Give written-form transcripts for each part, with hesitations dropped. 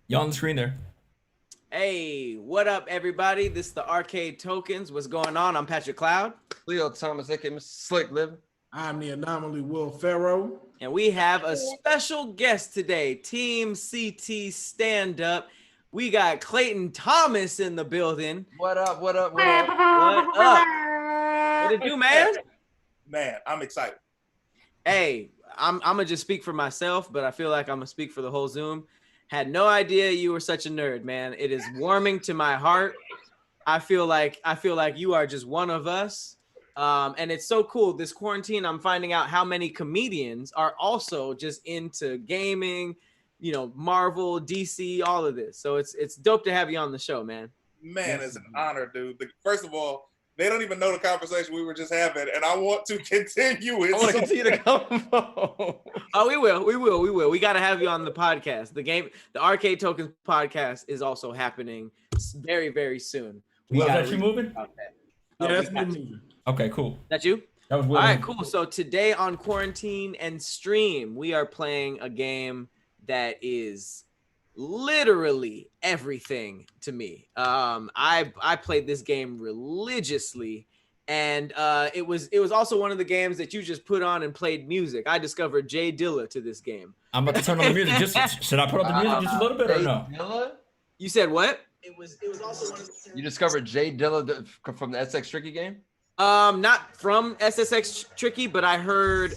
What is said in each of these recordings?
You on the screen there? Hey, what up, everybody? This is the Arcade Tokens. What's going on? I'm Patrick Cloud. Khleo Thomas, aka Mr. Slick Living. I'm the anomaly Will PHARAOH. And we have a special guest today, Team CT Stand Up. We got Clayton Thomas in the building. What up? What up? What up? What up? What it do, man? Man, I'm excited. Hey, I'm gonna just speak for myself, but I feel like I'm gonna speak for the whole Zoom. Had no idea you were such a nerd, man. It is warming to my heart. I feel like you are just one of us. And it's so cool. This quarantine, I'm finding out how many comedians are also just into gaming, you know, Marvel, DC, all of this. So it's dope to have you on the show, man. Man, it's an honor, dude. First of all, they don't even know the conversation we were just having, and I want to continue it. I want to continue the convo. Oh, we will. We got to have you on the podcast. The Arcade Tokens podcast is also happening very, very soon. Is that you moving? Yeah, that's me moving. Okay, cool. That you? That was Will. All right, cool. So today on Quarantine and Stream, we are playing a game that is literally everything to me. I played this game religiously, and it was also one of the games that you just put on and played music. I discovered Jay Dilla to this game. I'm about to turn on the music. Should I put up the music just a little bit or no? Dilla? You said what? It was also one of the You discovered Jay Dilla from the SSX Tricky game? not from SSX Tricky, but I heard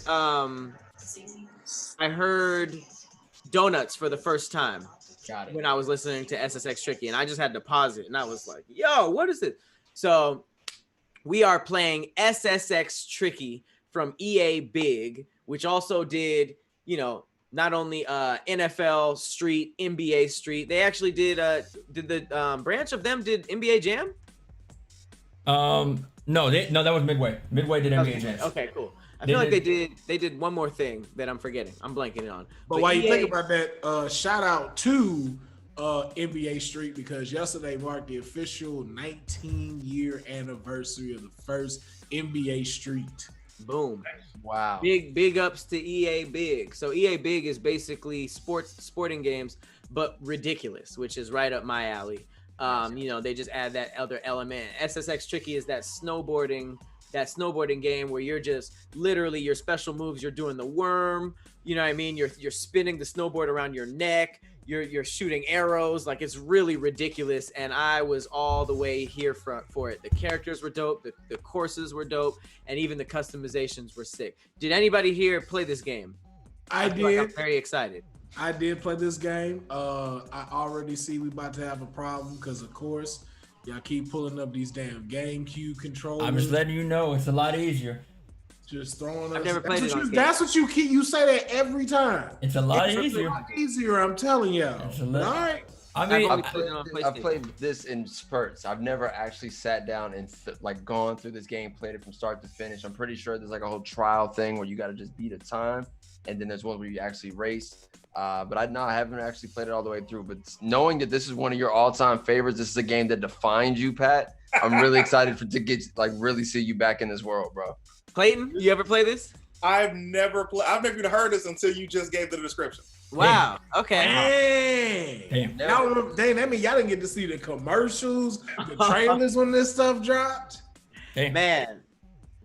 Donuts for the first time. Got it. When I was listening to SSX Tricky, and I just had to pause it, and I was like, yo, what is it? So we are playing SSX Tricky from EA Big, which also did, you know, not only NFL Street, NBA Street. They actually did the branch of them did NBA Jam? No, that was Midway. Midway did NBA Jam. Okay, cool. I feel like they did one more thing that I'm forgetting. I'm blanking on. But while you think about that, shout out to NBA Street, because yesterday marked the official 19-year anniversary of the first NBA Street. Boom. Wow. Big ups to EA Big. So EA Big is basically sporting games, but ridiculous, which is right up my alley. You know, they just add that other element. SSX Tricky is that snowboarding game where you're just literally your special moves. You're doing the worm. You know what I mean? You're spinning the snowboard around your neck. You're shooting arrows. Like, it's really ridiculous. And I was all the way here for it. The characters were dope. The courses were dope. And even the customizations were sick. Did anybody here play this game? I did. Like, I'm very excited. I did play this game. I already see we about to have a problem because, of course, y'all keep pulling up these damn GameCube controllers. I'm just letting you know it's a lot easier. Just throwing I've us. never played it on That's what you keep. You say that every time. It's a lot easier. Easier, I'm telling y'all. It's a lot. All right. I mean, I've played this in spurts. I've never actually sat down and like gone through this game, played it from start to finish. I'm pretty sure there's like a whole trial thing where you got to just beat a time, and then there's one where you actually race. But I haven't actually played it all the way through. But knowing that this is one of your all-time favorites, this is a game that defines you, Pat. I'm really excited to get really see you back in this world, bro. Clayton, you ever play this? I've never even heard this until you just gave the description. Wow. Okay. Dang. Damn. Dang, that mean y'all didn't get to see the commercials, the trailers when this stuff dropped. Damn. Man,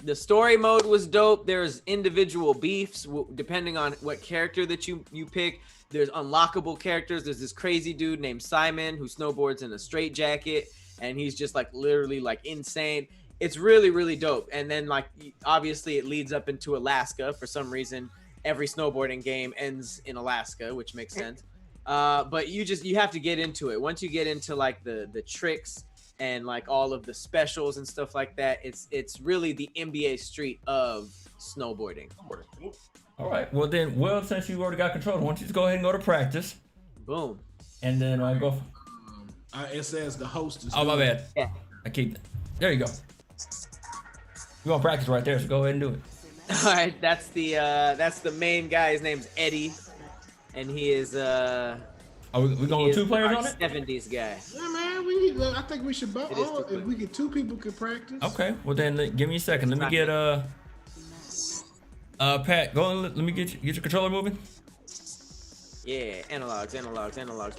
the story mode was dope. There's individual beefs depending on what character that you pick. There's unlockable characters. There's this crazy dude named Simon who snowboards in a straitjacket, and he's just like literally like insane. It's really, really dope. And then like obviously it leads up into Alaska. For some reason, every snowboarding game ends in Alaska, which makes sense. But you have to get into it. Once you get into like the tricks and like all of the specials and stuff like that, it's really the NBA Street of snowboarding. All right. Well then, since you already got control, why don't you just go ahead and go to practice, Boom. and then go. It says the host is. Oh, my bad. Yeah. I keep. There you go. You want practice right there, so go ahead and do it. All right, that's the main guy. His name's Eddie, and he is Are we going with 2 players on it? 70s guy. Yeah, man. I think we should both. If we get 2 people can practice. Okay. Well then, give me a second. Let me get Pat. Go and let me get your controller moving. Yeah, analogs.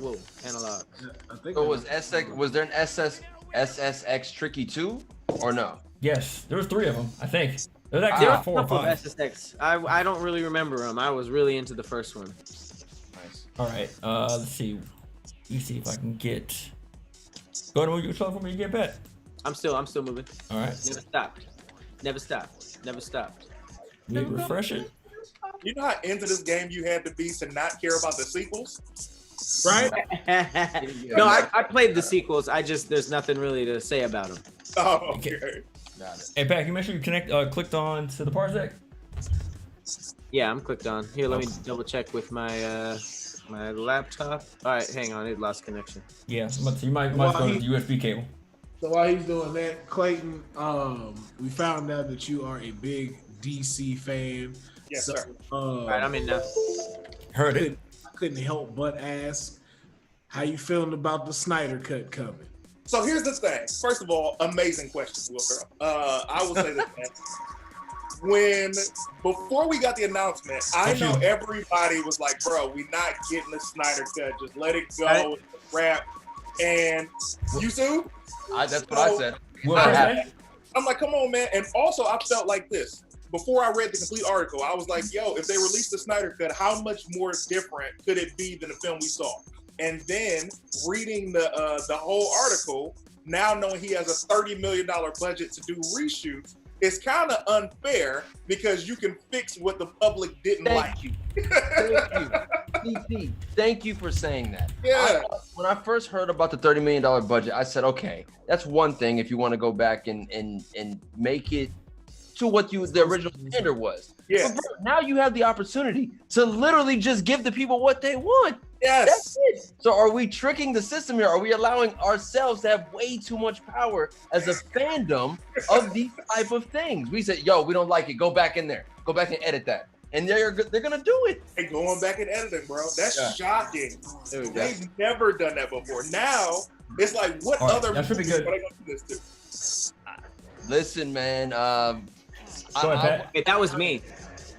Whoa, analogs. I think So was SX? Was there an SSX Tricky 2 or no? Yes, there was 3 of them, I think. There's There actually were like a 4 or couple of 5. SSX. I don't really remember them. I was really into the first one. Nice. All right, let's see. Let me see if I can get. Go ahead and move your controller for me. You get bet. I'm still moving. All right, Never stopped. let me refresh it. You know how into this game you had to be to not care about the sequels? right. No, I played the sequels. There's nothing really to say about them. Oh, okay. Got it. Hey, Pat, you make sure you clicked on to the parsec. Yeah, I'm clicked on. Here, let me double check with my my laptop. All right, hang on, it lost connection. Yeah, so you might Well, go to the USB cable. So while he's doing that, Clayton, we found out that you are a big DC fan. Yes, So, sir. All right, I'm in now. Heard it. I couldn't help but ask, how you feeling about the Snyder Cut coming? So here's the thing. First of all, amazing question, Will Ferrell. I will say this, man. Before we got the announcement, I know everybody was like, bro, we not getting the Snyder Cut. Just let it go. Right. It's a wrap. And you too? That's what I said. I'm like, come on, man. And also, I felt like this. Before I read the complete article, I was like, yo, if they released the Snyder Cut, how much more different could it be than the film we saw? And then reading the whole article, now knowing he has a $30 million budget to do reshoots, it's kind of unfair because you can fix what the public didn't like. Thank you. CP, thank you for saying that. Yeah. When I first heard about the $30 million budget, I said, okay, that's one thing if you want to go back and make it to what the original standard was. Yeah. But bro, now you have the opportunity to literally just give the people what they want. Yes. That's it. So are we tricking the system here? Are we allowing ourselves to have way too much power as a fandom of these type of things? We said, yo, we don't like it. Go back in there. Go back and edit that. And they're gonna do it. Hey, going back and editing, bro. That's shocking. There we go. They've never done that before. Now it's like, what All right, other that should be movies good. are they gonna do this to? Listen, man. Go ahead, Pat. Okay, that was me.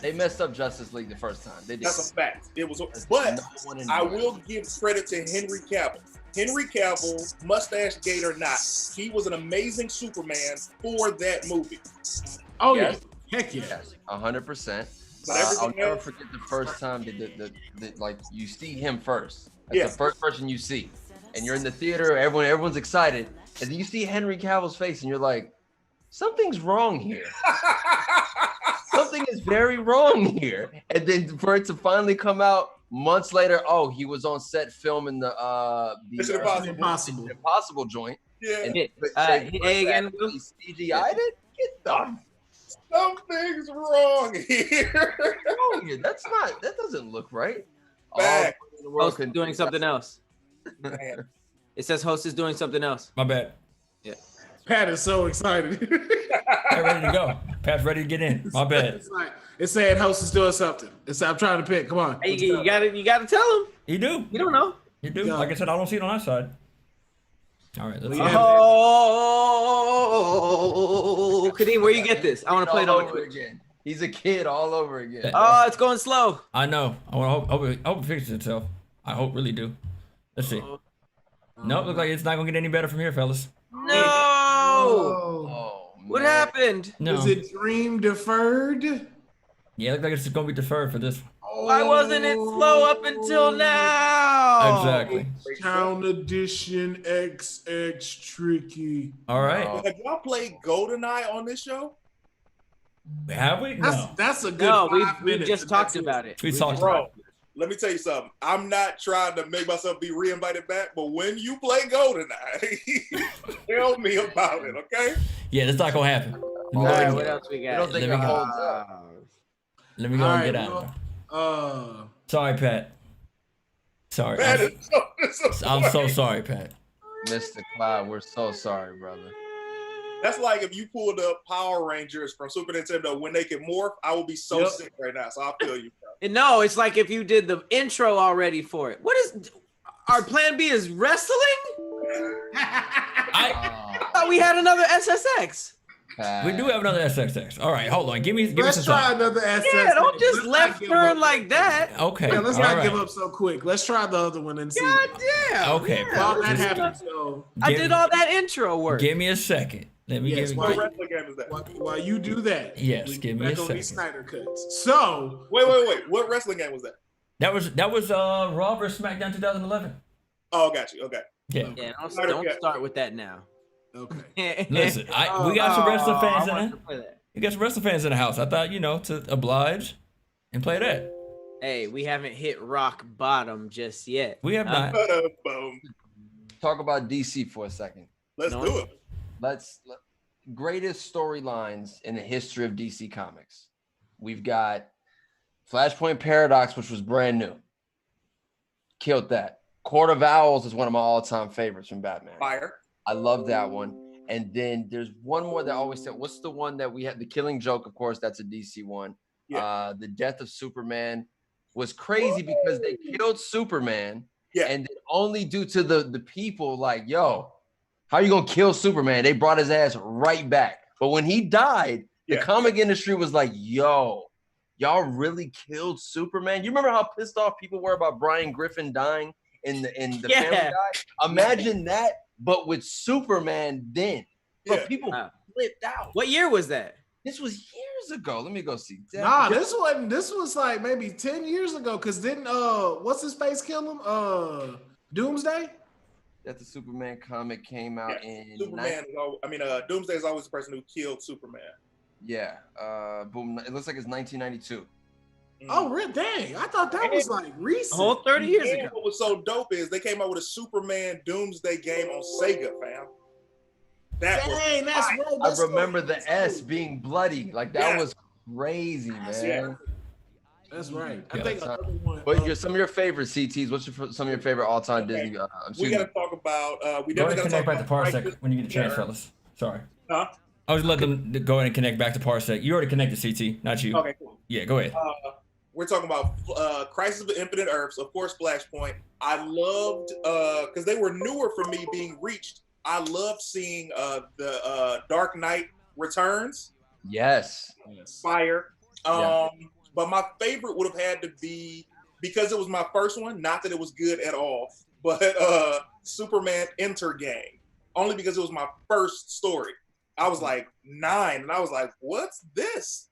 They messed up Justice League the first time. They did. That's a fact. It was, but No one I enjoyed will give credit to Henry Cavill. Henry Cavill, mustache gate or not, he was an amazing Superman for that movie. Oh Yes. yeah, heck yeah. Yes, 100%. But everything I'll never else- forget the first time that like you see him first. That's Yeah. the first person you see, and you're in the theater. Everyone's excited, and then you see Henry Cavill's face, and you're like, something's wrong here. Something is very wrong here. And then for it to finally come out months later, oh, he was on set filming the Mission Impossible. Mission Impossible joint. Yeah, And Hey, again, Will? he CGI'd it. Get the something's wrong here. wrong here. That doesn't look right. Back. All the world Host is can doing do something that. else. It says host is doing something else. My bad. Pat is so excited. Pat ready to go. Pat's ready to get in. My bad. It's saying host is doing something. I'm trying to pick. Come on. Hey, you gotta tell him. You do. You don't know. You do. Yeah. Like I said, I don't see it on that side. All right, let's see. Yeah. Oh, Kadeem, where you get this? I want to play it all on over Twitch. again. He's a kid all over again. Oh, it's going slow. I know. I hope it fixes itself. I hope really do. Let's see. Nope, looks like it's not gonna get any better from here, fellas. No. Oh, What man. happened? No. Is it dream deferred? Yeah, it looks like it's gonna be deferred for this. Why wasn't it slow up until now? Exactly. Town Edition XX Tricky. All right. Oh. Have y'all played GoldenEye on this show? Have we? No. That's a good No, 5 we minutes. just talked about it. We talked Bro, about it. let me tell you something. I'm not trying to make myself be re-invited back, but when you play GoldenEye, tell me about it, okay? Yeah, that's not gonna happen. Let me go All ahead right, and what get, else we I don't got? think Let it me go. holds up. let me go and get All out right, of there. Sorry, Pat. Sorry. That is so I'm so disappointing. sorry, Pat. Mr. Cloud, we're so sorry, brother. That's like if you pulled up Power Rangers from Super Nintendo when they can morph, I would be so Yep. sick right now. So I feel you, bro. And no, it's like if you did the intro already for it. What is our plan B is wrestling? I I thought we had another SSX. We do have another SSX. All right, hold on. Give me Let's some try time. another SS. Yeah, don't just Let's not left give turn up. like that. Okay. Yeah, let's all not right. give up so quick. Let's try the other one and see. God damn. Okay, yeah. While that just- happens, though, I did all that intro work. Give me a second. Let me Yes, give What you. wrestling game is that? while you do that, Yes, we give get me a back on these second. Snyder cuts. So Wait. What wrestling game was that? That was Raw vs SmackDown 2011. Oh, got you. Okay. Yeah. Yeah, Snyder don't cut. start with that now. okay. Listen, we got some wrestling fans in it. it. We got some wrestling fans in the house. I thought, to oblige and play that. Hey, we haven't hit rock bottom just yet. We have not. Boom. Talk about DC for a second. Let's No. do it. Greatest storylines in the history of DC Comics. We've got Flashpoint Paradox, which was brand new. Killed that. Court of Owls is one of my all-time favorites from Batman. Fire. I love that one. And then there's one more that I always said, what's the one that we had? The Killing Joke, of course, that's a DC one. Yeah. The Death of Superman was crazy because they killed Superman. Yeah. And then only due to the people like, yo, how you gonna kill Superman? They brought his ass right back. But when he died, the Yeah. comic industry was like, yo, y'all really killed Superman? You remember how pissed off people were about Brian Griffin dying in the Yeah. Family Guy? Imagine that, but with Superman then. But Yeah. people Wow. flipped out. What year was that? This was years ago. Let me go see. Nah, this was like maybe 10 years ago. Cause didn't what's his face kill him? Doomsday? That the Superman comic came out in Doomsday is always the person who killed Superman. boom. It looks like it's 1992. Oh, really? Dang! I thought that was like recent. A whole 30 years And ago. what was so dope is they came out with a Superman Doomsday game on Sega, fam. That was Dang, that's fire. right. I That's remember so- the S being bloody. Like that Yeah. was crazy, man. That's right. I Yeah, think that's another one. But some of your favorite CTs. What's some of your favorite all-time Okay. Disney? We Excuse me. gotta talk about. We Go ahead definitely and gotta connect talk back to about Parsec Crisis. when you get a chance, Yeah. fellas. Sorry. Huh? I was letting them go ahead and connect back to Parsec. You already connected, CT, not you. Okay, cool. Yeah, go ahead. We're talking about Crisis of Infinite Earths, of course, Flashpoint. I loved because they were newer for me being reached. I loved seeing the Dark Knight Returns. Yes. Fire. Yeah. But my favorite would have had to be, because it was my first one, not that it was good at all, but Superman Enter Game. Only because it was my first story. I was like 9 and I was like, what's this?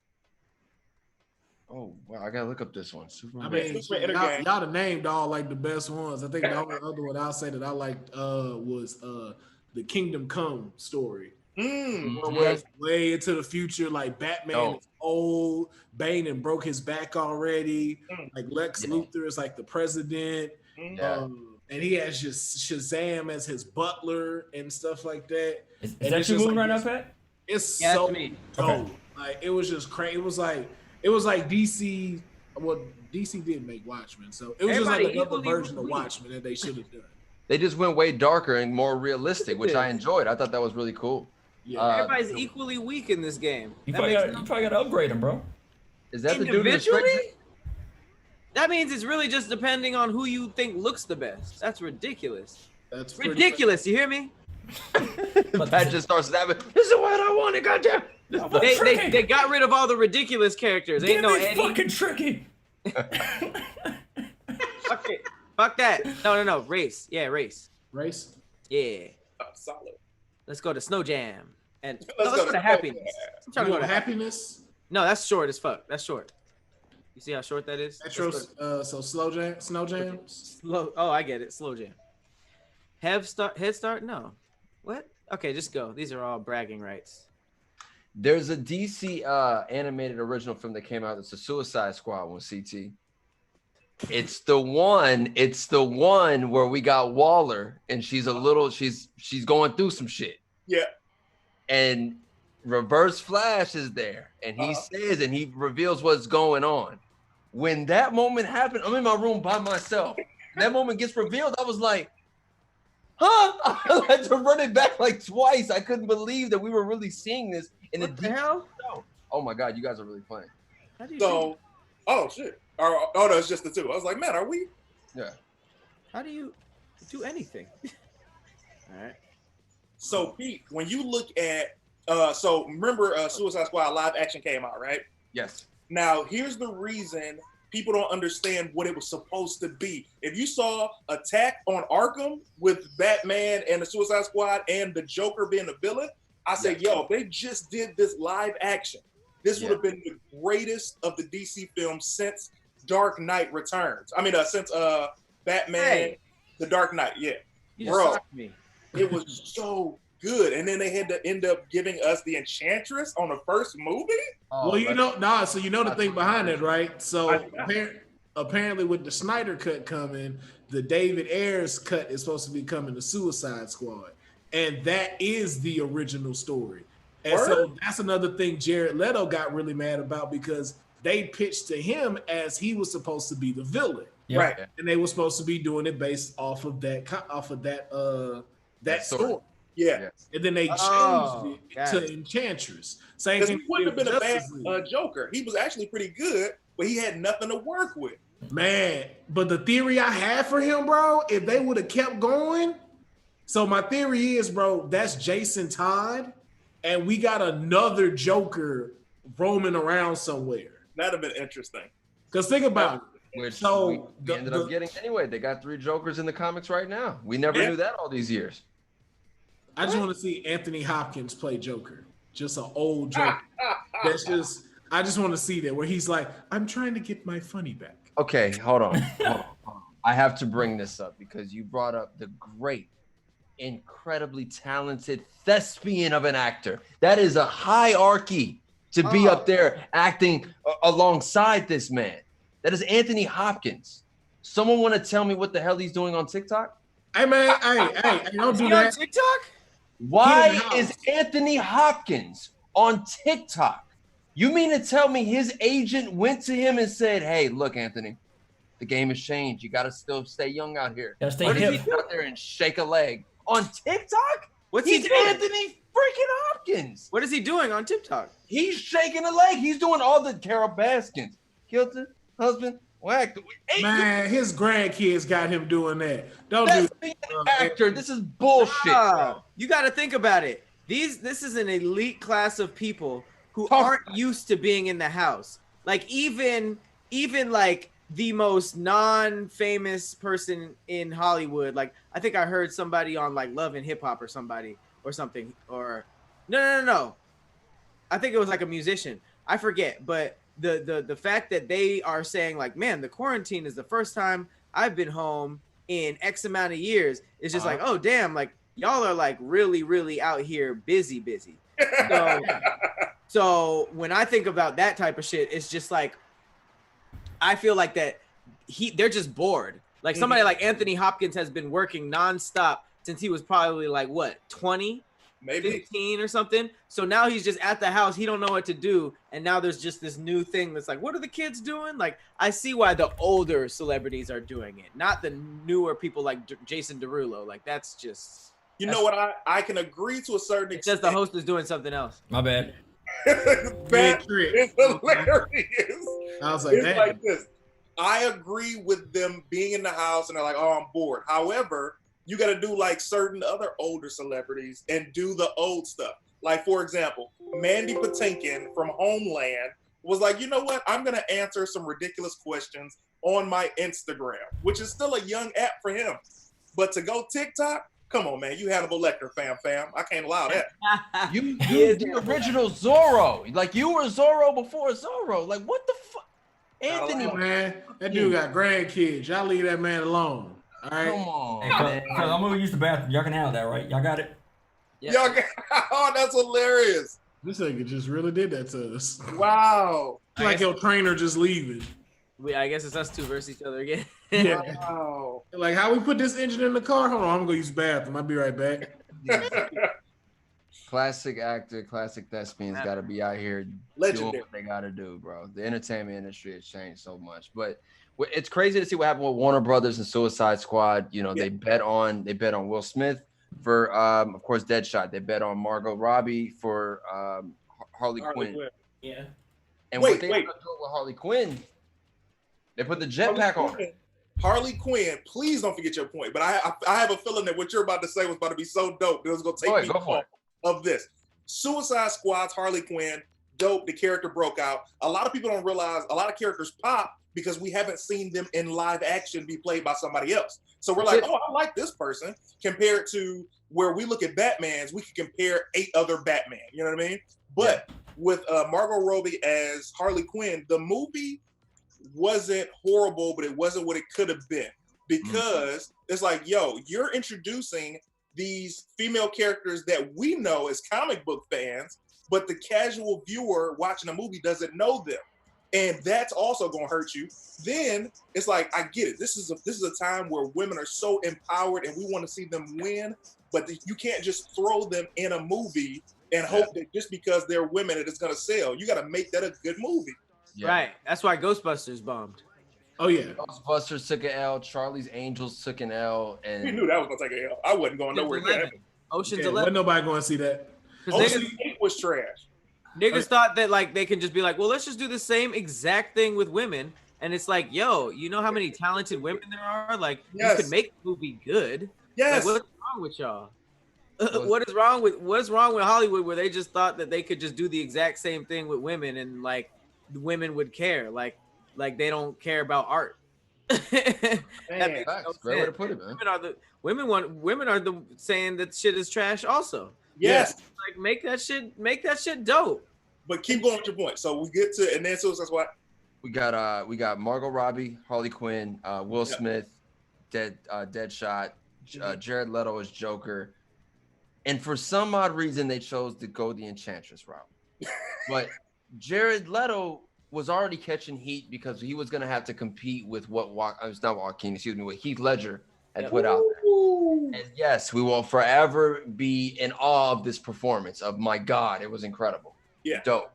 Oh wow, I gotta look up this one. I Superman. mean, Superman y'all Game. have named all like the best ones. I think the only other one I'll say that I liked was the Kingdom Come story. Mm. Where it's way into the future, like Batman Oh. is old, Bane and broke his back already. Mm. Like Lex Yeah. Luthor is like the president. Mm. Yeah. And he has just Shazam as his butler and stuff like that. Is and that it's you just moving like right now, this- Pat? It's Yeah, so that's me. dope. Okay. Like it was just crazy. It was like DC. Well, DC did make Watchmen, so it was just like Everybody another equally version of believe. Watchmen that they should have done. They just went way darker and more realistic, which I enjoyed. I thought that was really cool. Yeah, Everybody's equally weak in this game. You That probably makes got to upgrade them, bro. Is that the dude in the straight? individually? That means it's really just depending on who you think looks the best. That's ridiculous. that's pretty Ridiculous. You hear me? Pat just starts snapping. This is what I wanted, goddamn. They got rid of all the ridiculous characters. Ain't Give no me Eddie. fucking tricky. Fuck it. Fuck that. No. Race. Yeah, race. race. Yeah. Solid. Let's go to Snow Jam. And Let's let's go go to to Happiness. I'm trying to go to Happiness. No, that's short as fuck. That's short. You see how short that is? Metro. Let's go So snow jams. Slow. Oh, I get it. Slow Jam. Head Start? No. What? Okay, just go. These are all bragging rights. There's a DC animated original film that came out. It's a Suicide Squad one, CT. It's the one where we got Waller and she's going through some shit. Yeah. And Reverse Flash is there and he says and he reveals what's going on. When that moment happened, I'm in my room by myself. That moment gets revealed. I was like, huh? I had to run it back like twice. I couldn't believe that we were really seeing this in a What the deep hell? show. Oh my God, you guys are really playing. How do you do So, oh shit. Oh no, it's just the two. I was like, man, are we? Yeah. How do you do anything? All right. So Pete, when you look at So remember, Suicide Squad live action came out, right? Yes. Now, here's the reason people don't understand what it was supposed to be. If you saw Attack on Arkham with Batman and the Suicide Squad and the Joker being the villain, I said, yo, if they just did this live action, this would have been the greatest of the DC films since Dark Knight Returns. I mean, since Batman, The Dark Knight. Yeah. You Bro, just me. it was so good. And then they had to end up giving us the Enchantress on the first movie? Oh, Well, you know, so you know the thing behind it, right? So I- apparently with the Snyder cut coming, the David Ayers cut is supposed to be coming to Suicide Squad. And that is the original story. And so that's another thing Jared Leto got really mad about because they pitched to him as he was supposed to be the villain. Yep. Right. And they were supposed to be doing it based off of that story. Yeah. Yes. And then they changed it to Enchantress. Same Because thing. he wouldn't have been a bad Justice League. Joker. He was actually pretty good, but he had nothing to work with. Man, but the theory I had for him, bro, if they would have kept going. So my theory is, bro, that's Jason Todd, and we got another Joker roaming around somewhere. That'd have been interesting. Because think about it. Which So we ended up getting anyway. They got 3 Jokers in the comics right now. We never knew that all these years. I just want to see Anthony Hopkins play Joker. Just an old Joker. I just want to see that where he's like, I'm trying to get my funny back. Okay, hold on. Hold on. I have to bring this up because you brought up the great, incredibly talented thespian of an actor. That is a hierarchy to be up there acting alongside this man. That is Anthony Hopkins. Someone want to tell me what the hell he's doing on TikTok? Hey, man, hey, don't do On that. TikTok? Why is Anthony Hopkins on TikTok? You mean to tell me his agent went to him and said, hey, look, Anthony, the game has changed. You got to still stay young out here. Gotta stay What hip. is he out there and shake a leg? On TikTok? What's he He's doing? Anthony freaking Hopkins. What is he doing on TikTok? He's shaking a leg. He's doing all the Carol Baskins. Killed it, husband, whacked. Hey, Man, his grandkids got him doing that. Don't that's do being an actor. This is bullshit. bro. You got to think about it. This is an elite class of people who Talk aren't used to being in the house. Like even like the most non-famous person in Hollywood. Like I think I heard somebody on like Love and Hip Hop or something. Or no. I think it was like a musician. I forget. But the fact that they are saying like, man, the quarantine is the first time I've been home in X amount of years. It's just like, oh damn, like y'all are like really, really out here busy. So when I think about that type of shit, it's just like I feel like that they're just bored. Like somebody like Anthony Hopkins has been working nonstop since he was probably like what 20, Maybe 15 or something. So now he's just at the house. He don't know what to do, and now there's just this new thing that's like, what are the kids doing? Like I see why the older celebrities are doing it, not the newer people like Jason Derulo. Like that's just. You know what? I can agree to a certain It extent. says the host is doing something else. My bad. That is hilarious. I was like, It's damn. like this. I agree with them being in the house and they're like, oh, I'm bored. However, you got to do like certain other older celebrities and do the old stuff. Like, for example, Mandy Patinkin from Homeland was like, you know what? I'm going to answer some ridiculous questions on my Instagram, which is still a young app for him. But to go TikTok, come on, man. You Hannibal Lecter, fam. I can't allow that. You the original Zorro. Like you were Zorro before Zorro. Like what the fuck? Anthony, Hey, man, that dude got grandkids. Y'all leave that man alone. All right. come on. Hey, cuz I'm gonna use the bathroom. Y'all can handle that, right? Y'all got it? Y'all get, oh, that's hilarious. This nigga just really did that to us. Wow. It's like your trainer just leaving. I guess it's us two versus each other again. Yeah. Wow. Like how we put this engine in the car? Hold on, I'm gonna go use the bathroom. I'll be right back. Classic actor, classic thespians got to be out here doing Legendary. what they got to do, bro. The entertainment industry has changed so much, but it's crazy to see what happened with Warner Brothers and Suicide Squad. You know, they bet on Will Smith for, of course, Deadshot. They bet on Margot Robbie for Harley Quinn. Yeah. And Wait, what they ended up doing with Harley Quinn, they put the jetpack on her. Harley Quinn, please don't forget your point. But I have a feeling that what you're about to say was about to be so dope that it was going to take me Go for off it. of this. Suicide Squad's Harley Quinn, dope. The character broke out. A lot of people don't realize a lot of characters pop because we haven't seen them in live action be played by somebody else. So we're like, oh, I like this person, compared to where we look at Batmans, we can compare 8 other Batman. You know what I mean? But with Margot Robbie as Harley Quinn, the movie wasn't horrible, but it wasn't what it could have been, because it's like, yo, you're introducing these female characters that we know as comic book fans, but the casual viewer watching a movie doesn't know them. And that's also gonna hurt you. Then it's like, I get it. This is a time where women are so empowered and we want to see them win, but you can't just throw them in a movie and hope that just because they're women that it's gonna sell. You gotta make that a good movie. Yeah. Right. That's why Ghostbusters bombed. Oh yeah. Ghostbusters took an L, Charlie's Angels took an L, and we knew that was gonna take an L. I wasn't going nowhere near that. Ocean's 11. Wasn't nobody going to see that. Ocean's 8 was trash. Niggas thought that like they can just be like, well, let's just do the same exact thing with women, and it's like, yo, you know how many talented women there are? Like, you could make the movie good. Yes. Like, what's wrong with y'all? What's wrong with Hollywood where they just thought that they could just do the exact same thing with women and like women would care? Like they don't care about art. That makes no sense. Great way to put it, man. Women are the saying that shit is trash also. Yes. Like make that shit dope. But keep going with your point. So we get to, and then Suicide Squad. We got Margot Robbie, Harley Quinn, Will Smith, Deadshot, Jared Leto as Joker, and for some odd reason they chose to go the Enchantress route. But Jared Leto was already catching heat because he was going to have to compete with what Heath Ledger had put out there. And yes, we will forever be in awe of this performance. Of my God, it was incredible. Yeah, dope.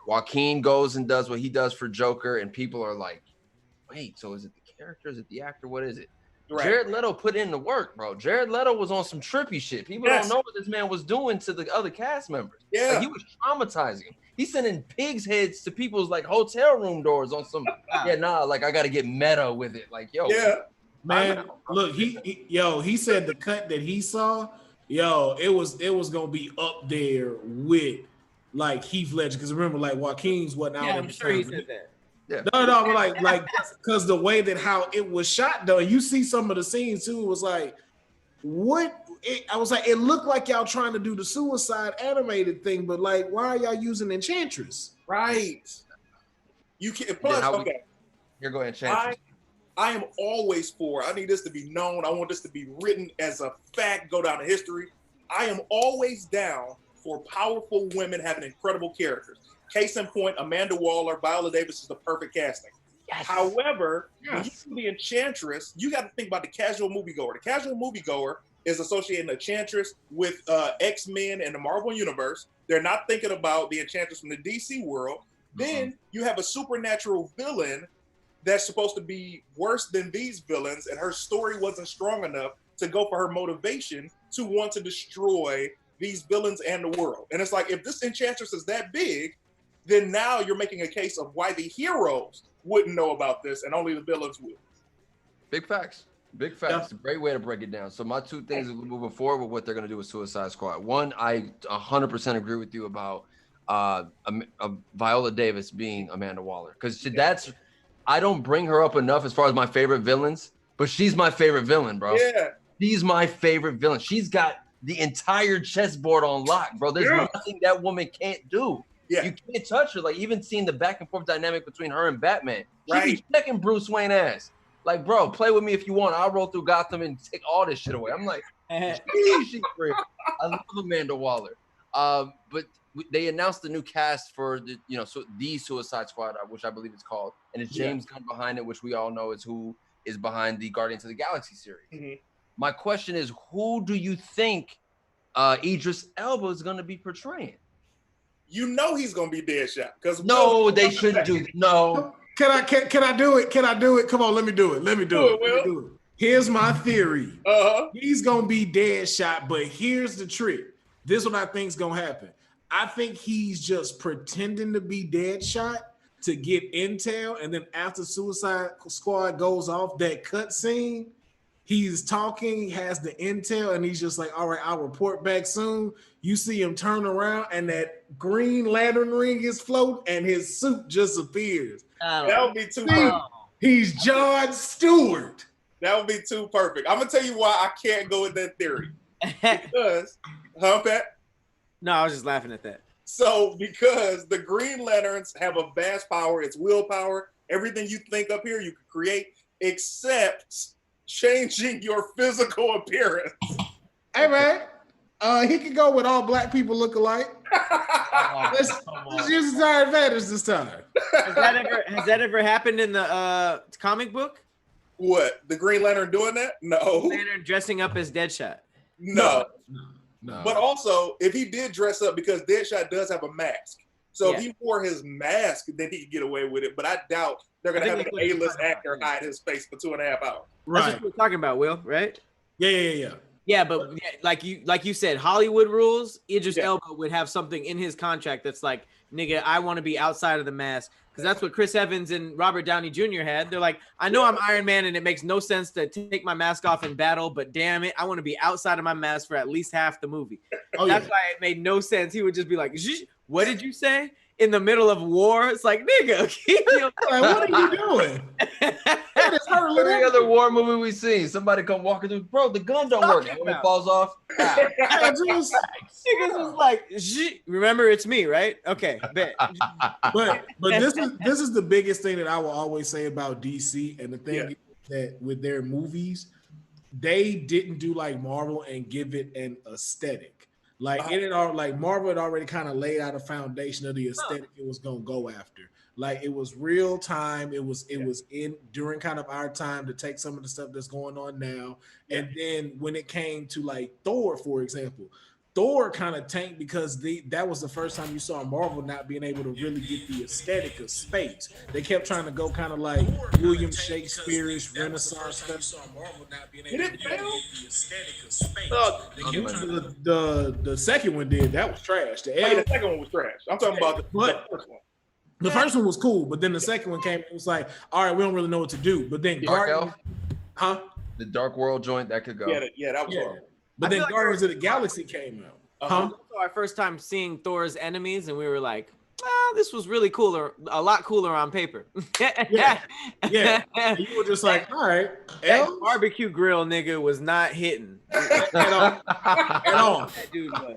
Joaquin goes and does what he does for Joker, and people are like, wait, so is it the character? Is it the actor? What is it? Right. Jared Leto put in the work, bro. Jared Leto was on some trippy shit. People don't know what this man was doing to the other cast members. Yeah. Like, he was traumatizing. He's sending pigs' heads to people's like hotel room doors on some, like I got to get meta with it. Like, yo. Yeah. Man, look, he said the cut that he saw, it was going to be up there with like Heath Ledger. Because remember, like Joaquin's wasn't out. Yeah, I'm sure he said that. Yeah. No, but like because the way that how it was shot though, you see some of the scenes too, it was like, I was like, it looked like y'all trying to do the Suicide animated thing, but like, why are y'all using Enchantress? Right. You can't. Plus, You're going Enchantress. I am always for. I need this to be known. I want this to be written as a fact, go down in history. I am always down for powerful women having incredible characters. Case in point, Amanda Waller, Viola Davis is the perfect casting. Yes. However, when you do the Enchantress, you got to think about the casual moviegoer. The casual moviegoer is associating Enchantress with X-Men and the Marvel Universe. They're not thinking about the Enchantress from the DC world. Then you have a supernatural villain that's supposed to be worse than these villains, and her story wasn't strong enough to go for her motivation to want to destroy these villains and the world. And it's like, if this Enchantress is that big, then now you're making a case of why the heroes wouldn't know about this and only the villains would. Big facts. Big facts. Yeah. It's a great way to break it down. So my two things moving forward with what they're going to do with Suicide Squad. One, I 100% agree with you about Viola Davis being Amanda Waller. Because that's, I don't bring her up enough as far as my favorite villains, but she's my favorite villain, bro. Yeah. She's my favorite villain. She's got the entire chessboard on lock, bro. There's nothing that woman can't do. Yeah. You can't touch her. Like, even seeing the back and forth dynamic between her and Batman. She be checking Bruce Wayne ass. Like, bro, play with me if you want. I'll roll through Gotham and take all this shit away. I'm like, she's great. I love Amanda Waller. But they announced the new cast for the Suicide Squad, which I believe it's called, and it's James Gunn behind it, which we all know is who is behind the Guardians of the Galaxy series. Mm-hmm. My question is, who do you think Idris Elba is going to be portraying? You know he's gonna be Deadshot because they shouldn't do it. No. Can I do it? Can I do it? Come on, let me do it. Here's my theory. He's gonna be Deadshot, but here's the trick. This is what I think is gonna happen. I think he's just pretending to be Deadshot to get intel, and then after Suicide Squad goes off that cut scene, He's talking, he has the intel, and he's just like, all right, I'll report back soon. You see him turn around, and that Green Lantern ring is floating, and his suit just appears. That would be too See, perfect. he's John Stewart. That would be too perfect. I'm gonna tell you why I can't go with that theory. Because, Pat? No, I was just laughing at that. So, because the Green Lanterns have a vast power, it's willpower. Everything you think up here, you can create, except changing your physical appearance. Hey, man. He can go with all black people look alike. Let's use his our advantage this time. Has that ever happened in the comic book? What? The Green Lantern doing that? No. Lantern dressing up as Deadshot. No. No. But also, if he did dress up, because Deadshot does have a mask. So if he wore his mask, then he could get away with it. But I doubt they're going to have an A-list actor hide his face for 2.5 hours. Right. That's what we're talking about, Will, right? Yeah. Yeah, but like you said, Hollywood rules. Idris Elba would have something in his contract that's like, nigga, I want to be outside of the mask, because that's what Chris Evans and Robert Downey Jr. had. They're like, I know I'm Iron Man, and it makes no sense to take my mask off in battle, but damn it, I want to be outside of my mask for at least half the movie. That's why it made no sense. He would just be like, what did you say? In the middle of war, it's like, nigga, like, what are you doing? Every other war movie we seen, somebody come walking through, bro, the gun don't work. And when it falls off, niggas was like, remember, it's me, right? Okay, bet. But this is the biggest thing that I will always say about DC, and the thing that with their movies, they didn't do like Marvel and give it an aesthetic. Like it had all, like Marvel had already kind of laid out a foundation of the aesthetic it was gonna go after. Like it was real time. It was in during kind of our time to take some of the stuff that's going on now. And then when it came to like Thor, for example, Thor kind of tanked because that was the first time you saw Marvel not being able to really get the aesthetic of space. They kept trying to go kind of like William Shakespeare's Renaissance stuff. Did it fail? The second one did. That was trash. The second one was trash. I'm talking about the first one. The first one was cool, but then the second one came. It was like, all right, we don't really know what to do. But then the Dark World joint that could go. Yeah, that was horrible. But then Guardians of the Galaxy came out. Our first time seeing Thor's enemies, and we were like, this was really cooler, a lot cooler on paper. Yeah. You were just like, all right. That barbecue grill nigga was not hitting at all. That dude was.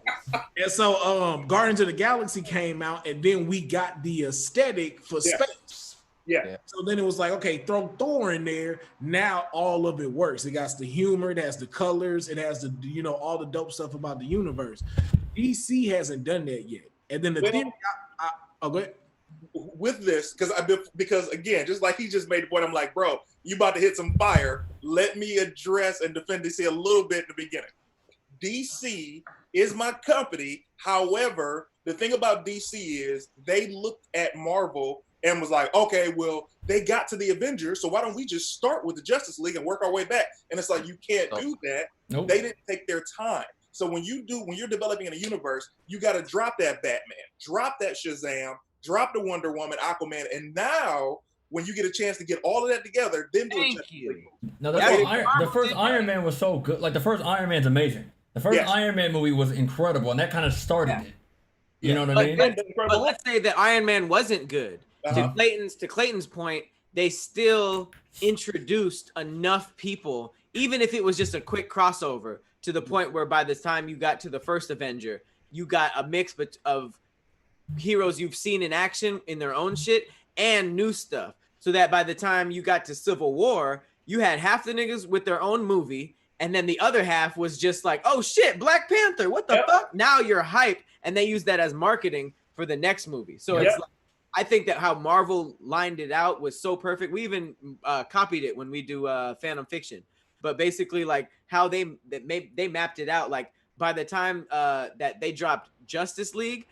And so Guardians of the Galaxy came out, and then we got the aesthetic for space. Yeah. So then it was like, okay, throw Thor in there. Now all of it works. It got the humor, it has the colors, it has the all the dope stuff about the universe. DC hasn't done that yet. And then the thing, go ahead. With this, because again, just like he just made the point, I'm like, bro, you about to hit some fire. Let me address and defend DC a little bit in the beginning. DC is my company. However, the thing about DC is they looked at Marvel and was like, okay, well, they got to the Avengers, so why don't we just start with the Justice League and work our way back? And it's like, you can't do that. Nope. They didn't take their time. So when you're developing in a universe, you got to drop that Batman, drop that Shazam, drop the Wonder Woman, Aquaman, and now when you get a chance to get all of that together, then do it. No, the first Iron Man was so good. Like the first Iron Man's amazing. The first Iron Man movie was incredible, and that kind of started it. You know what I mean? But let's say that Iron Man wasn't good. To Clayton's point, they still introduced enough people, even if it was just a quick crossover, to the point where by the time you got to the first Avenger, you got a mix of heroes you've seen in action in their own shit and new stuff. So that by the time you got to Civil War, you had half the niggas with their own movie, and then the other half was just like, oh shit, Black Panther, what the fuck? Now you're hyped, and they use that as marketing for the next movie. So it's like, I think that how Marvel lined it out was so perfect. We even copied it when we do Phantom Fiction. But basically, like how they mapped it out, like by the time that they dropped Justice League,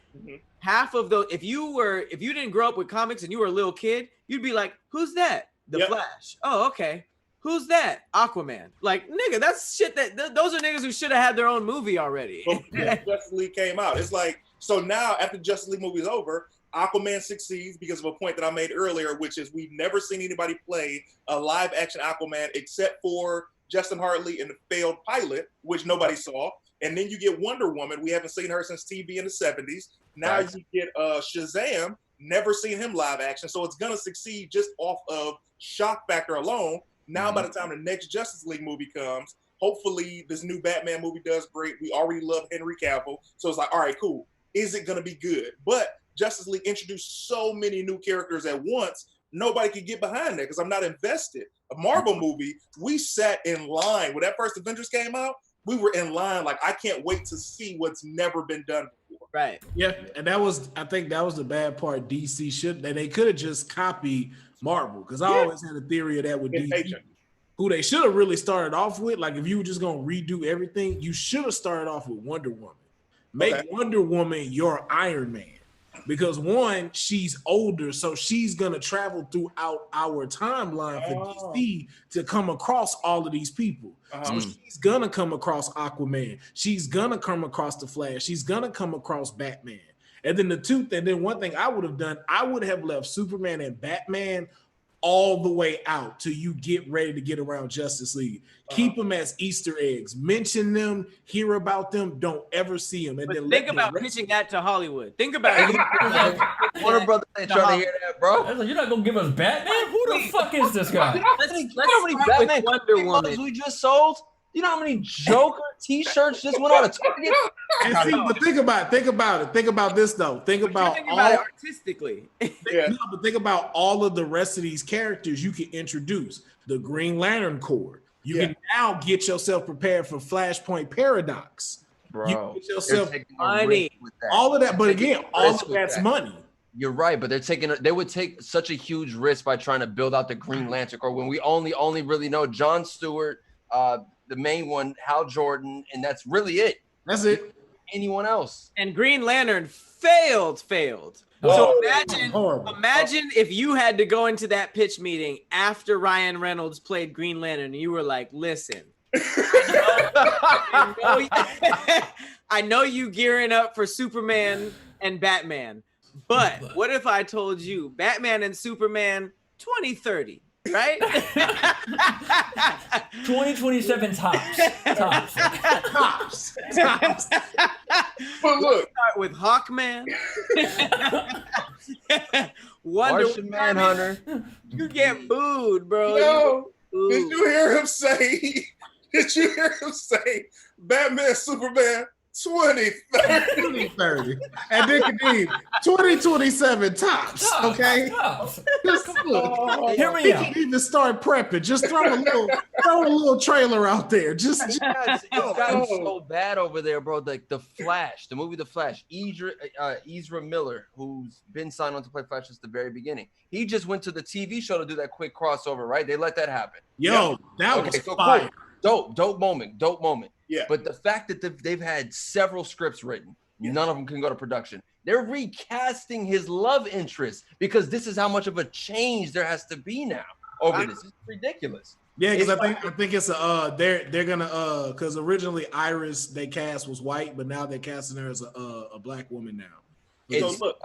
half of those, if you didn't grow up with comics and you were a little kid, you'd be like, who's that? The Flash. Oh, okay. Who's that? Aquaman. Like, nigga, that's shit those are niggas who should have had their own movie already. Justice League came out. It's like, so now after Justice League movie is over, Aquaman succeeds because of a point that I made earlier, which is we've never seen anybody play a live action Aquaman except for Justin Hartley in the failed pilot, which nobody saw. And then you get Wonder Woman. We haven't seen her since TV in the 70s. Now you get Shazam. Never seen him live action. So it's going to succeed just off of shock factor alone. Now, by the time the next Justice League movie comes, hopefully this new Batman movie does great. We already love Henry Cavill. So it's like, all right, cool. Is it going to be good? But Justice League introduced so many new characters at once, nobody could get behind that because I'm not invested. A Marvel movie, we sat in line. When that first Avengers came out, we were in line like, I can't wait to see what's never been done before. Right. Yeah, and I think that was the bad part. DC should, they could have just copied Marvel, because I always had a theory of that with DC. Who they should have really started off with, like if you were just gonna redo everything, you should have started off with Wonder Woman. Make Wonder Woman your Iron Man. Because one, she's older, so she's gonna travel throughout our timeline for DC to come across all of these people. So she's gonna come across Aquaman, she's gonna come across the Flash, she's gonna come across Batman. And then one thing I would have done, I would have left Superman and Batman all the way out till you get ready to get around Justice League. Keep them as Easter eggs. Mention them, hear about them, don't ever see them. And but then think about pitching that to Hollywood. Think about it. Warner Brothers ain't trying to hear that, bro. You're not gonna give us Batman? Who the fuck is this guy? Let's start with Wonder Woman. We just sold. You know how many Joker T-shirts just went out of Target? And see, but think about it. Think about this though. Think about it artistically. No, but think about all of the rest of these characters you can introduce. The Green Lantern Corps. You can now get yourself prepared for Flashpoint Paradox. Bro, you get yourself money. All of that, but again, all of that's money. You're right, but they would take such a huge risk by trying to build out the Green Lantern Corps when we only really know John Stewart, the main one, Hal Jordan, and that's really it. That's it. Anyone else? And Green Lantern failed. So imagine if you had to go into that pitch meeting after Ryan Reynolds played Green Lantern and you were like, listen, I know you gearing up for Superman and Batman, but what if I told you Batman and Superman 2030? Right? 2027 tops. But look, start with Hawkman. Martian Manhunter. You get booed, bro. Yo, did you hear him say? Did you hear him say Batman, Superman? 2030. And then Kadeem, 2027 tops. Okay. Hear me out. You need to start prepping. Just throw a little trailer out there. It's gotten so bad over there, bro. Like the Flash, the movie The Flash. Ezra Miller, who's been signed on to play Flash since the very beginning. He just went to the TV show to do that quick crossover, right? They let that happen. That was fire. Cool. Dope moment. Yeah. But the fact that they've had several scripts written, none of them can go to production. They're recasting his love interest because this is how much of a change there has to be now over this. It's ridiculous. Yeah, because I think it's they're gonna because originally Iris they cast was white, but now they're casting her as a black woman now. So look,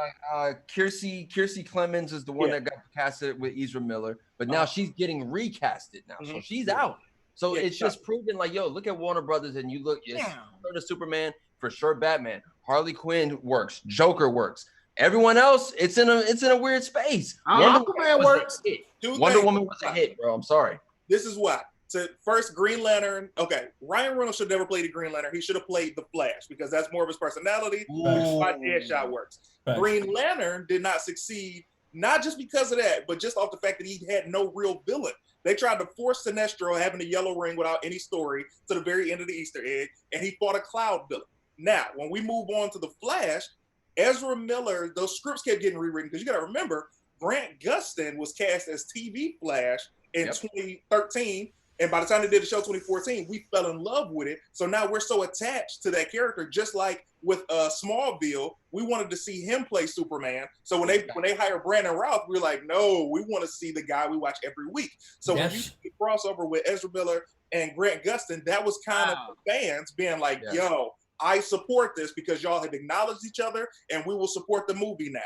Kiersey Clemens is the one that got casted with Ezra Miller, but now she's getting recasted now, so she's out. So it's just proven like, yo, look at Warner Brothers and you look, the Superman, for sure Batman, Harley Quinn works, Joker works. Everyone else, it's in a weird space. Wonder Woman works. Wonder Woman was a hit, bro. I'm sorry. This is why. So first, Green Lantern. Okay, Ryan Reynolds should never play the Green Lantern. He should have played the Flash because that's more of his personality. Which is why Deadshot works. Right. Green Lantern did not succeed, not just because of that, but just off the fact that he had no real villain. They tried to force Sinestro having a yellow ring without any story to the very end of the Easter egg, and he fought a cloud villain. Now, when we move on to the Flash, Ezra Miller, those scripts kept getting rewritten because you got to remember, Grant Gustin was cast as TV Flash in 2013, and by the time they did the show 2014, we fell in love with it. So now we're so attached to that character, just like with Smallville, we wanted to see him play Superman. So when they hired Brandon Routh, we were like, no, we want to see the guy we watch every week. So when you see the crossover with Ezra Miller and Grant Gustin, that was kind of the fans being like, yo, I support this because y'all have acknowledged each other, and we will support the movie now.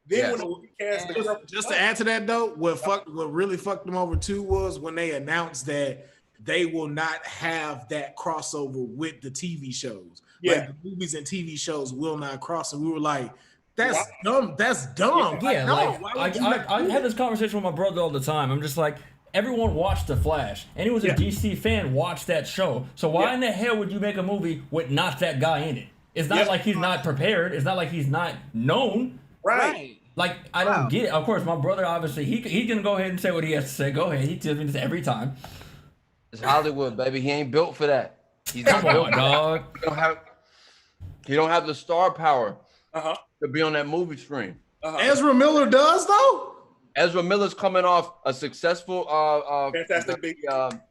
Then when we cast just to add to that though, what really fucked them over too was when they announced that they will not have that crossover with the TV shows. Yeah. Like the movies and TV shows will not cross. And we were like, that's dumb. That's dumb. Yeah, no, like why would you not I do have that? this conversation with my brother all the time. I'm just like, everyone watched The Flash. Anyone who's a DC fan watched that show. So why in the hell would you make a movie with not that guy in it? It's not like he's not prepared. It's not like he's not known. Right. Like, I don't get it. Of course, my brother, obviously, he can go ahead and say what he has to say. Go ahead. He tells me this every time. It's Hollywood, baby. He ain't built for that. He's not Come built on, for that. dog. He don't have the star power to be on that movie screen. Ezra Miller does, though? Ezra Miller's coming off a successful Fantastic Beasts.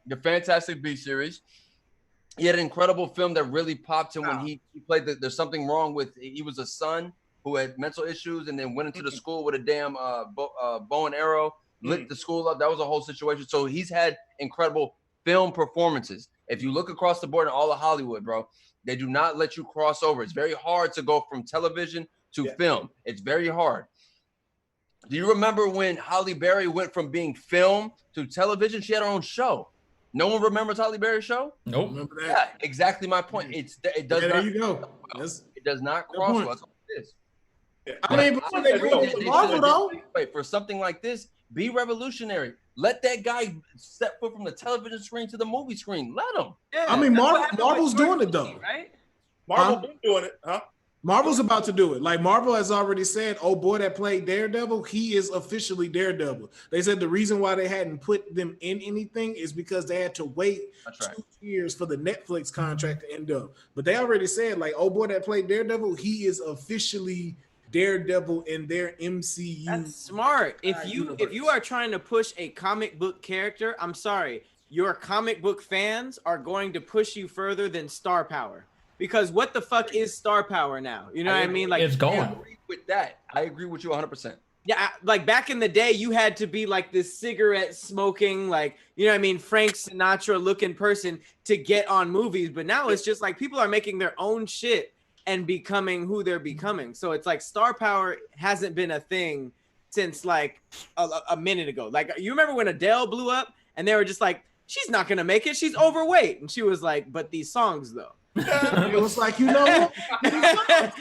the Fantastic Beasts series. He had an incredible film that really popped him when he played There's Something Wrong with, he was a son who had mental issues and then went into the school with a damn bow and arrow, lit the school up. That was a whole situation. So he's had incredible film performances. If you look across the board in all of Hollywood, bro, they do not let you cross over. It's very hard to go from television to film. It's very hard. Do you remember when Halle Berry went from being film to television? She had her own show. No one remembers Halle Berry's show? Nope. Remember that? Yeah, exactly my point. It does not. There you go. It does not cross point. us like this. I mean, but they do it with Marvel, though. Wait, for something like this, be revolutionary. Let that guy step foot from the television screen to the movie screen. Let him. Yeah, I mean, that's what happened Marvel's with doing it, Jordan, though. right? Marvel been doing it, huh? Marvel's about to do it. Like Marvel has already said, oh boy, that played Daredevil, he is officially Daredevil. They said the reason why they hadn't put them in anything is because they had to wait 2 years for the Netflix contract to end up. But they already said, like, oh boy, that played Daredevil, he is officially Daredevil in their MCU. That's smart. If you are trying to push a comic book character, I'm sorry, your comic book fans are going to push you further than star power. Because what the fuck is star power now? You know what I mean? Like, it's going. I agree with that. I agree with you 100%. Yeah, like back in the day, you had to be like this cigarette smoking, like, you know what I mean, Frank Sinatra looking person to get on movies. But now it's just like people are making their own shit and becoming who they're becoming. So it's like star power hasn't been a thing since like a minute ago. Like, you remember when Adele blew up and they were just like, she's not going to make it. She's overweight. And she was like, but these songs though. It was like, you know what?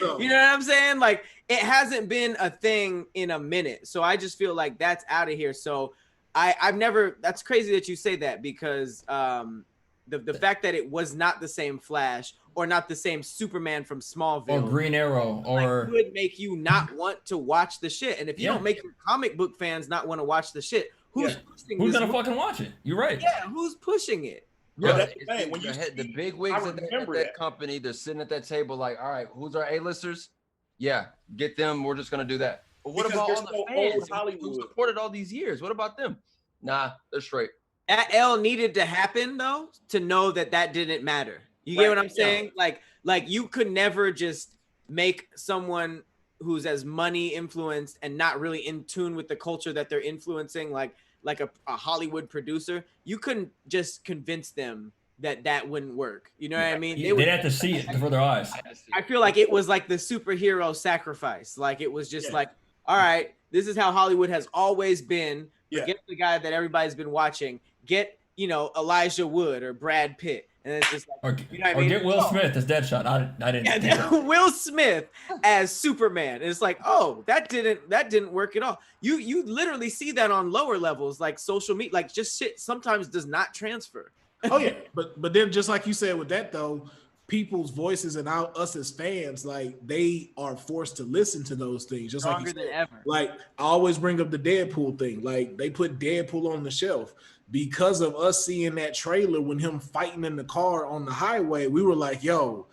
You know what I'm saying? Like, it hasn't been a thing in a minute. So I just feel like that's out of here. So I've never, that's crazy that you say that because the fact that it was not the same Flash or not the same Superman from Smallville Or Green Arrow or would make you not want to watch the shit. And if you don't make your comic book fans not want to watch the shit, who's gonna fucking watch it? You're right. Yeah, who's pushing it? Yeah, that's the thing. When you the big wigs at that company, they're sitting at that table like, all right, who's our A-listers? Yeah, get them. We're just gonna do that. But what about all the fans who supported all these years? What about them? Nah, they're straight. That L needed to happen though to know that didn't matter. You get what I'm saying? Like you could never just make someone who's as money influenced and not really in tune with the culture that they're influencing, like a Hollywood producer. You couldn't just convince them that wouldn't work. You know what I mean? They'd have to see it before their eyes. I feel like it was like the superhero sacrifice. Like it was just like, all right, this is how Hollywood has always been. Get the guy that everybody's been watching. Get, Elijah Wood or Brad Pitt. And it's just like, you know what I mean? Get Will Smith as Deadshot. I didn't. Yeah, Will Smith as Superman. And it's like, oh, that didn't work at all. You literally see that on lower levels, like social media, like just shit sometimes does not transfer. Oh yeah, but then just like you said with that though, people's voices and us as fans, like they are forced to listen to those things. Just Stronger like you said. than ever. Like I always bring up the Deadpool thing. Like they put Deadpool on the shelf because of us seeing that trailer when him fighting in the car on the highway. We were like, yo,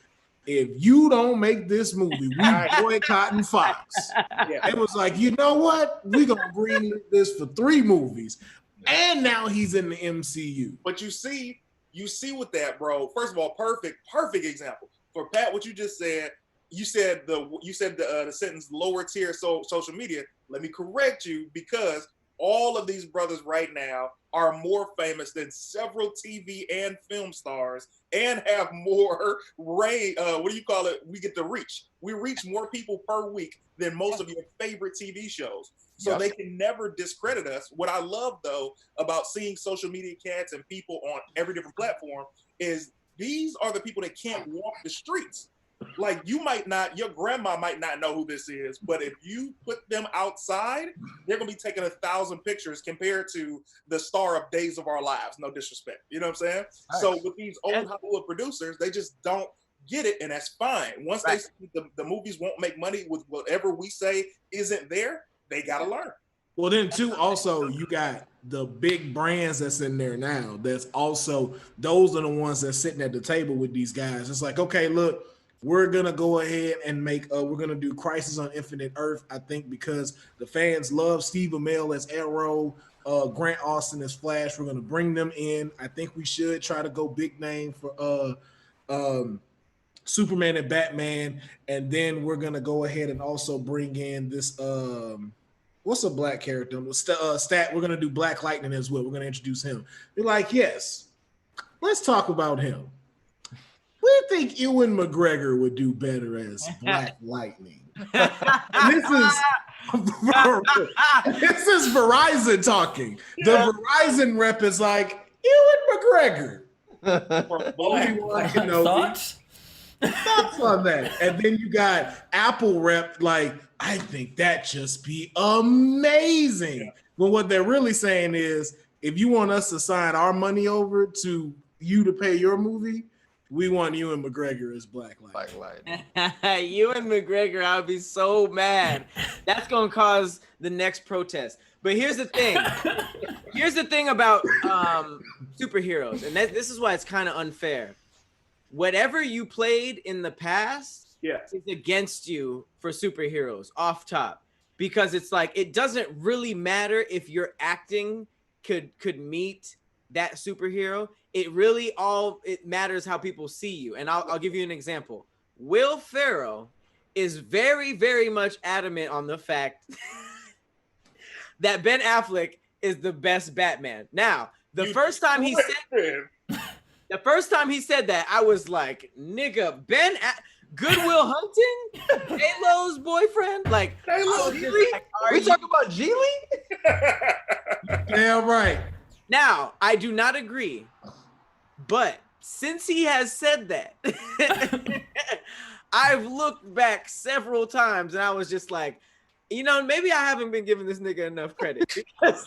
if you don't make this movie, we boycotting Fox. It was like, you know what? We're gonna bring this for 3 movies. And now he's in the MCU. But you see with that, bro. First of all, perfect example for Pat. What you just said, you said the sentence lower tier social media. Let me correct you because all of these brothers right now are more famous than several TV and film stars and have more we get to reach. We reach more people per week than most of your favorite TV shows. So they can never discredit us. What I love though about seeing social media cats and people on every different platform is these are the people that can't walk the streets. Like you might not, your grandma might not know who this is, but if you put them outside, they're gonna be taking 1,000 pictures compared to the star of Days of Our Lives. No disrespect, you know what I'm saying? Nice. So with these old Hollywood producers, they just don't get it, and that's fine. Once they see the movies won't make money with whatever we say isn't there, they gotta learn. Well, then too, also you got the big brands that's in there now. That's also those are the ones that's sitting at the table with these guys. It's like, okay, look. We're gonna go ahead and make. We're gonna do Crisis on Infinite Earth. I think because the fans love Steve Amell as Arrow, Grant Austin as Flash. We're gonna bring them in. I think we should try to go big name for Superman and Batman, and then we're gonna go ahead and also bring in this. What's a black character? Stat. We're gonna do Black Lightning as well. We're gonna introduce him. You're like, yes, let's talk about him. We think Ewan McGregor would do better as Black Lightning. This is Verizon talking. The Verizon rep is like, Ewan McGregor. Thoughts? Thoughts on that. And then you got Apple rep like, I think that just be amazing. Yeah. But what they're really saying is, if you want us to sign our money over to you to pay your movie, we want Ewan McGregor as Black Lightning. Ewan McGregor, I would be so mad. That's going to cause the next protest. But here's the thing. Here's the thing about superheroes, and this is why it's kind of unfair. Whatever you played in the past is against you for superheroes off top, because it's like it doesn't really matter if your acting could meet that superhero. It matters how people see you. And I'll give you an example. Will Ferrell is very, very much adamant on the fact that Ben Affleck is the best Batman. Now, the first time he said that, I was like, nigga, Goodwill Hunting? J-Lo's boyfriend? Like, Geely? We talking about Geely? Damn right. Now, I do not agree. But since he has said that, I've looked back several times and I was just like, maybe I haven't been giving this nigga enough credit because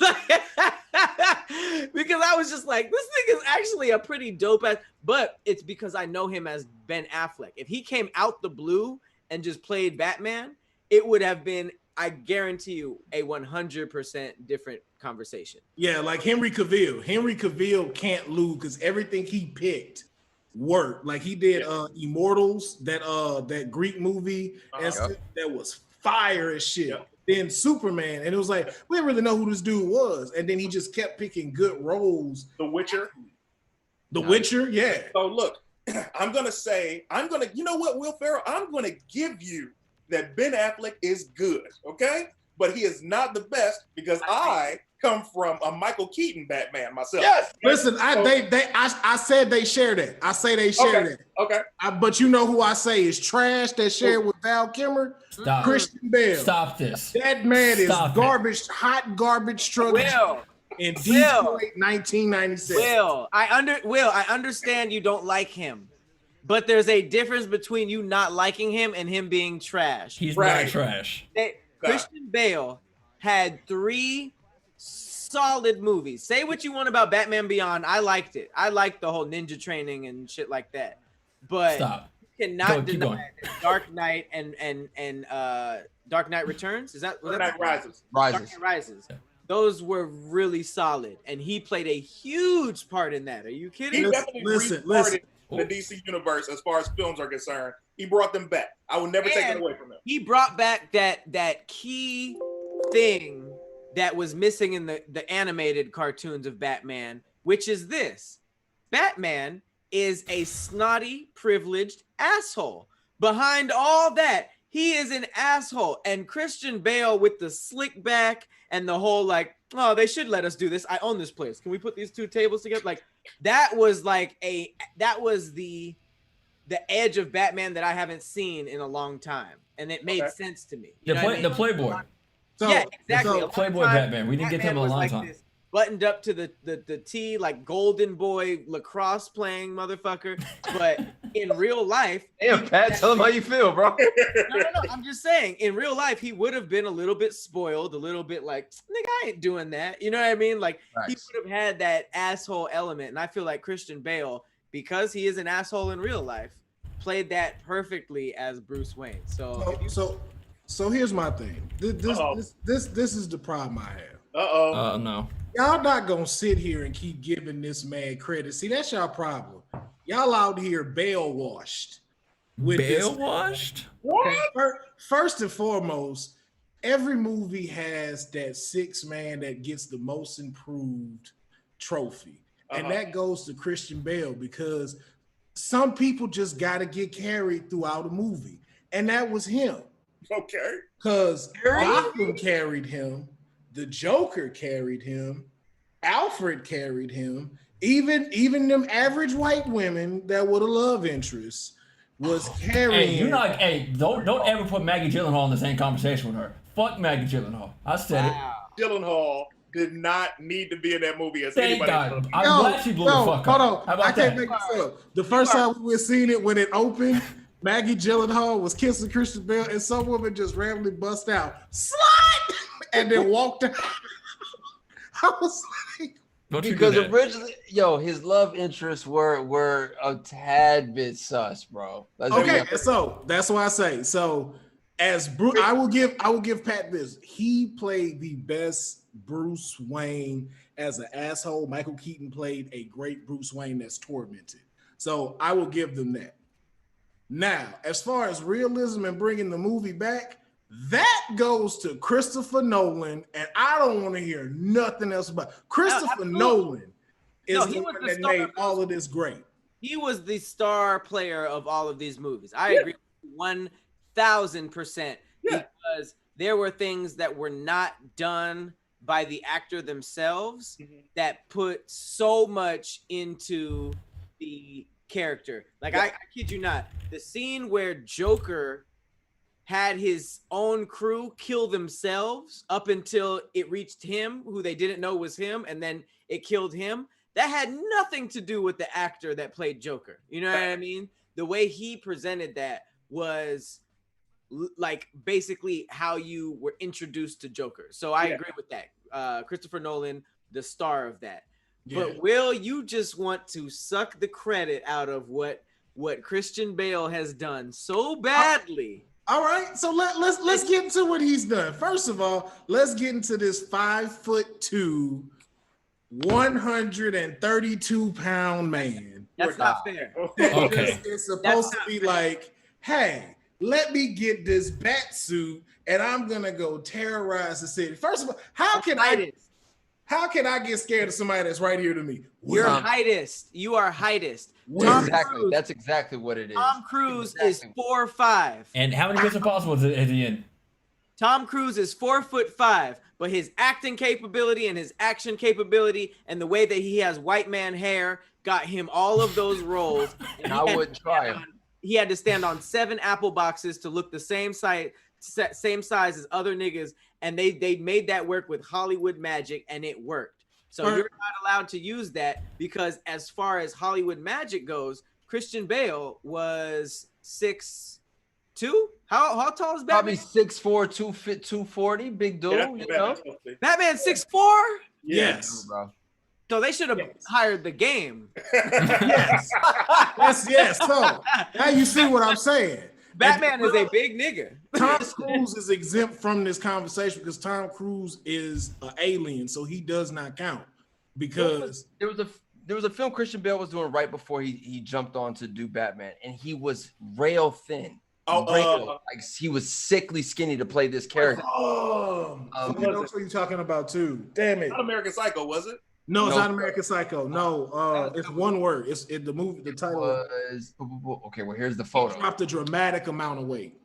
I was just like, this nigga's actually a pretty dope ass, but it's because I know him as Ben Affleck. If he came out the blue and just played Batman, it would have been, I guarantee you, a 100% different conversation. Yeah, like Henry Cavill. Henry Cavill can't lose because everything he picked worked. Like he did Immortals, that Greek movie, that was fire as shit. Yep. Then Superman, and it was like, we didn't really know who this dude was. And then he just kept picking good roles. The Witcher. Witcher, yeah. So look, you know what, Will Ferrell? I'm gonna give you that Ben Affleck is good, okay? But he is not the best because I come from a Michael Keaton Batman myself. Yes. Listen, I said they share that. I say they share that. Okay. But you know who I say is trash that shared with Val Kilmer? Stop. Christian Bale. Stop this. That man is garbage, hot garbage truck. In Detroit, 1996. I understand you don't like him. But there's a difference between you not liking him and him being trash. He's not trash. Christian Bale had 3 solid movies. Say what you want about Batman Beyond. I liked it. I liked the whole ninja training and shit like that. But you cannot deny that Dark Knight and Dark Knight Returns. Is that Dark Knight Rises? Dark Knight Rises. Those were really solid, and he played a huge part in that. Are you kidding? He definitely restarted the DC universe as far as films are concerned. He brought them back. I will never take it away from him. He brought back that key thing that was missing in the animated cartoons of Batman, which is this. Batman is a snotty, privileged asshole. Behind all that, he is an asshole. And Christian Bale with the slick back and the whole like, oh, they should let us do this. I own this place. Can we put these 2 tables together? Like that was the edge of Batman that I haven't seen in a long time. And it made sense to me. The Playboy. So, yeah, exactly. so- A lot of Playboy times, Batman. We didn't get him a was long like time. this, buttoned up to the T, like golden boy lacrosse playing motherfucker. But in real life, Damn, Pat, tell him how you feel, bro. no. I'm just saying, in real life, he would have been a little bit spoiled, a little bit like, nigga, I ain't doing that. You know what I mean? Like, he Nice. would have had that asshole element. And I feel like Christian Bale, because he is an asshole in real life, played that perfectly as Bruce Wayne. So here's my thing. This is the problem I have. No. Y'all not gonna sit here and keep giving this man credit. See, that's y'all problem. Y'all out here bail washed. Bail washed? What? First and foremost, every movie has that 6 man that gets the most improved trophy. And that goes to Christian Bale because some people just got to get carried throughout a movie. And that was him. Okay. Because Gotham carried him. The Joker carried him. Alfred carried him. Even them average white women that were the love interests was carrying. Don't ever put Maggie Gyllenhaal in the same conversation with her. Fuck Maggie Gyllenhaal. I said it. Gyllenhaal did not need to be in that movie as Thank anybody. God. I'm glad she blew the fuck up. Hold on. How about I can't that? make this up. The first time we were seeing it when it opened, Maggie Gyllenhaal was kissing Christian Bale, and some woman just randomly bust out, "Slut!" and then walked out. I was like, Don't you Because do that. originally, his love interests were a tad bit sus, bro. okay, so that's why I say so. As Bruce, I will give Pat this. He played the best Bruce Wayne as an asshole. Michael Keaton played a great Bruce Wayne that's tormented. So I will give them that. Now, as far as realism and bringing the movie back, that goes to Christopher Nolan, and I don't want to hear nothing else about Christopher Nolan. Is the one that made all of this great. He was the star player of all of these movies. I agree 1,000% because there were things that were not done by the actor themselves that put so much into the character. Like I kid you not, the scene where Joker had his own crew kill themselves up until it reached him, who they didn't know was him, and then it killed him. That had nothing to do with the actor that played Joker. You know what I mean? The way he presented that was like basically how you were introduced to Joker. So I agree with that. Christopher Nolan, the star of that. Yeah. But Will, you just want to suck the credit out of what Christian Bale has done so badly. All right, so let's get into what he's done. First of all, let's get into this 5'2", 132-pound man. That's not fair. Okay. It's supposed to be like, hey, let me get this bat suit and I'm gonna go terrorize the city. First of all, how can I get scared of somebody that's right here to me? You're heightest. You are heightest. That's exactly what it is. Tom Cruise is 4'5". And how many Mission Impossible is it at the end? Tom Cruise is 4'5", but his acting capability and his action capability and the way that he has white man hair got him all of those roles. And I wouldn't try him. He had to stand on 7 apple boxes to look the same size as other niggas, and they made that work with Hollywood magic, and it worked. So you're not allowed to use that because as far as Hollywood magic goes, Christian Bale was 6'2". How tall is Batman? Probably 6'4", 240, big dude. Yeah, you know? Batman 6'4"? Yes. Bro. So they should have hired the game. Yes. Yes. So now you see what I'm saying. Batman is a big nigga. Tom Cruise is exempt from this conversation because Tom Cruise is an alien, so he does not count. Because there was a film Christian Bale was doing right before he jumped on to do Batman, and he was rail thin. Like he was sickly skinny to play this character. That's what you're talking about too. Damn it! Not American Psycho, was it? No, it's not American Psycho. No, it's one word. It's the movie. The title was okay. Well, here's the photo. He dropped a dramatic amount of weight.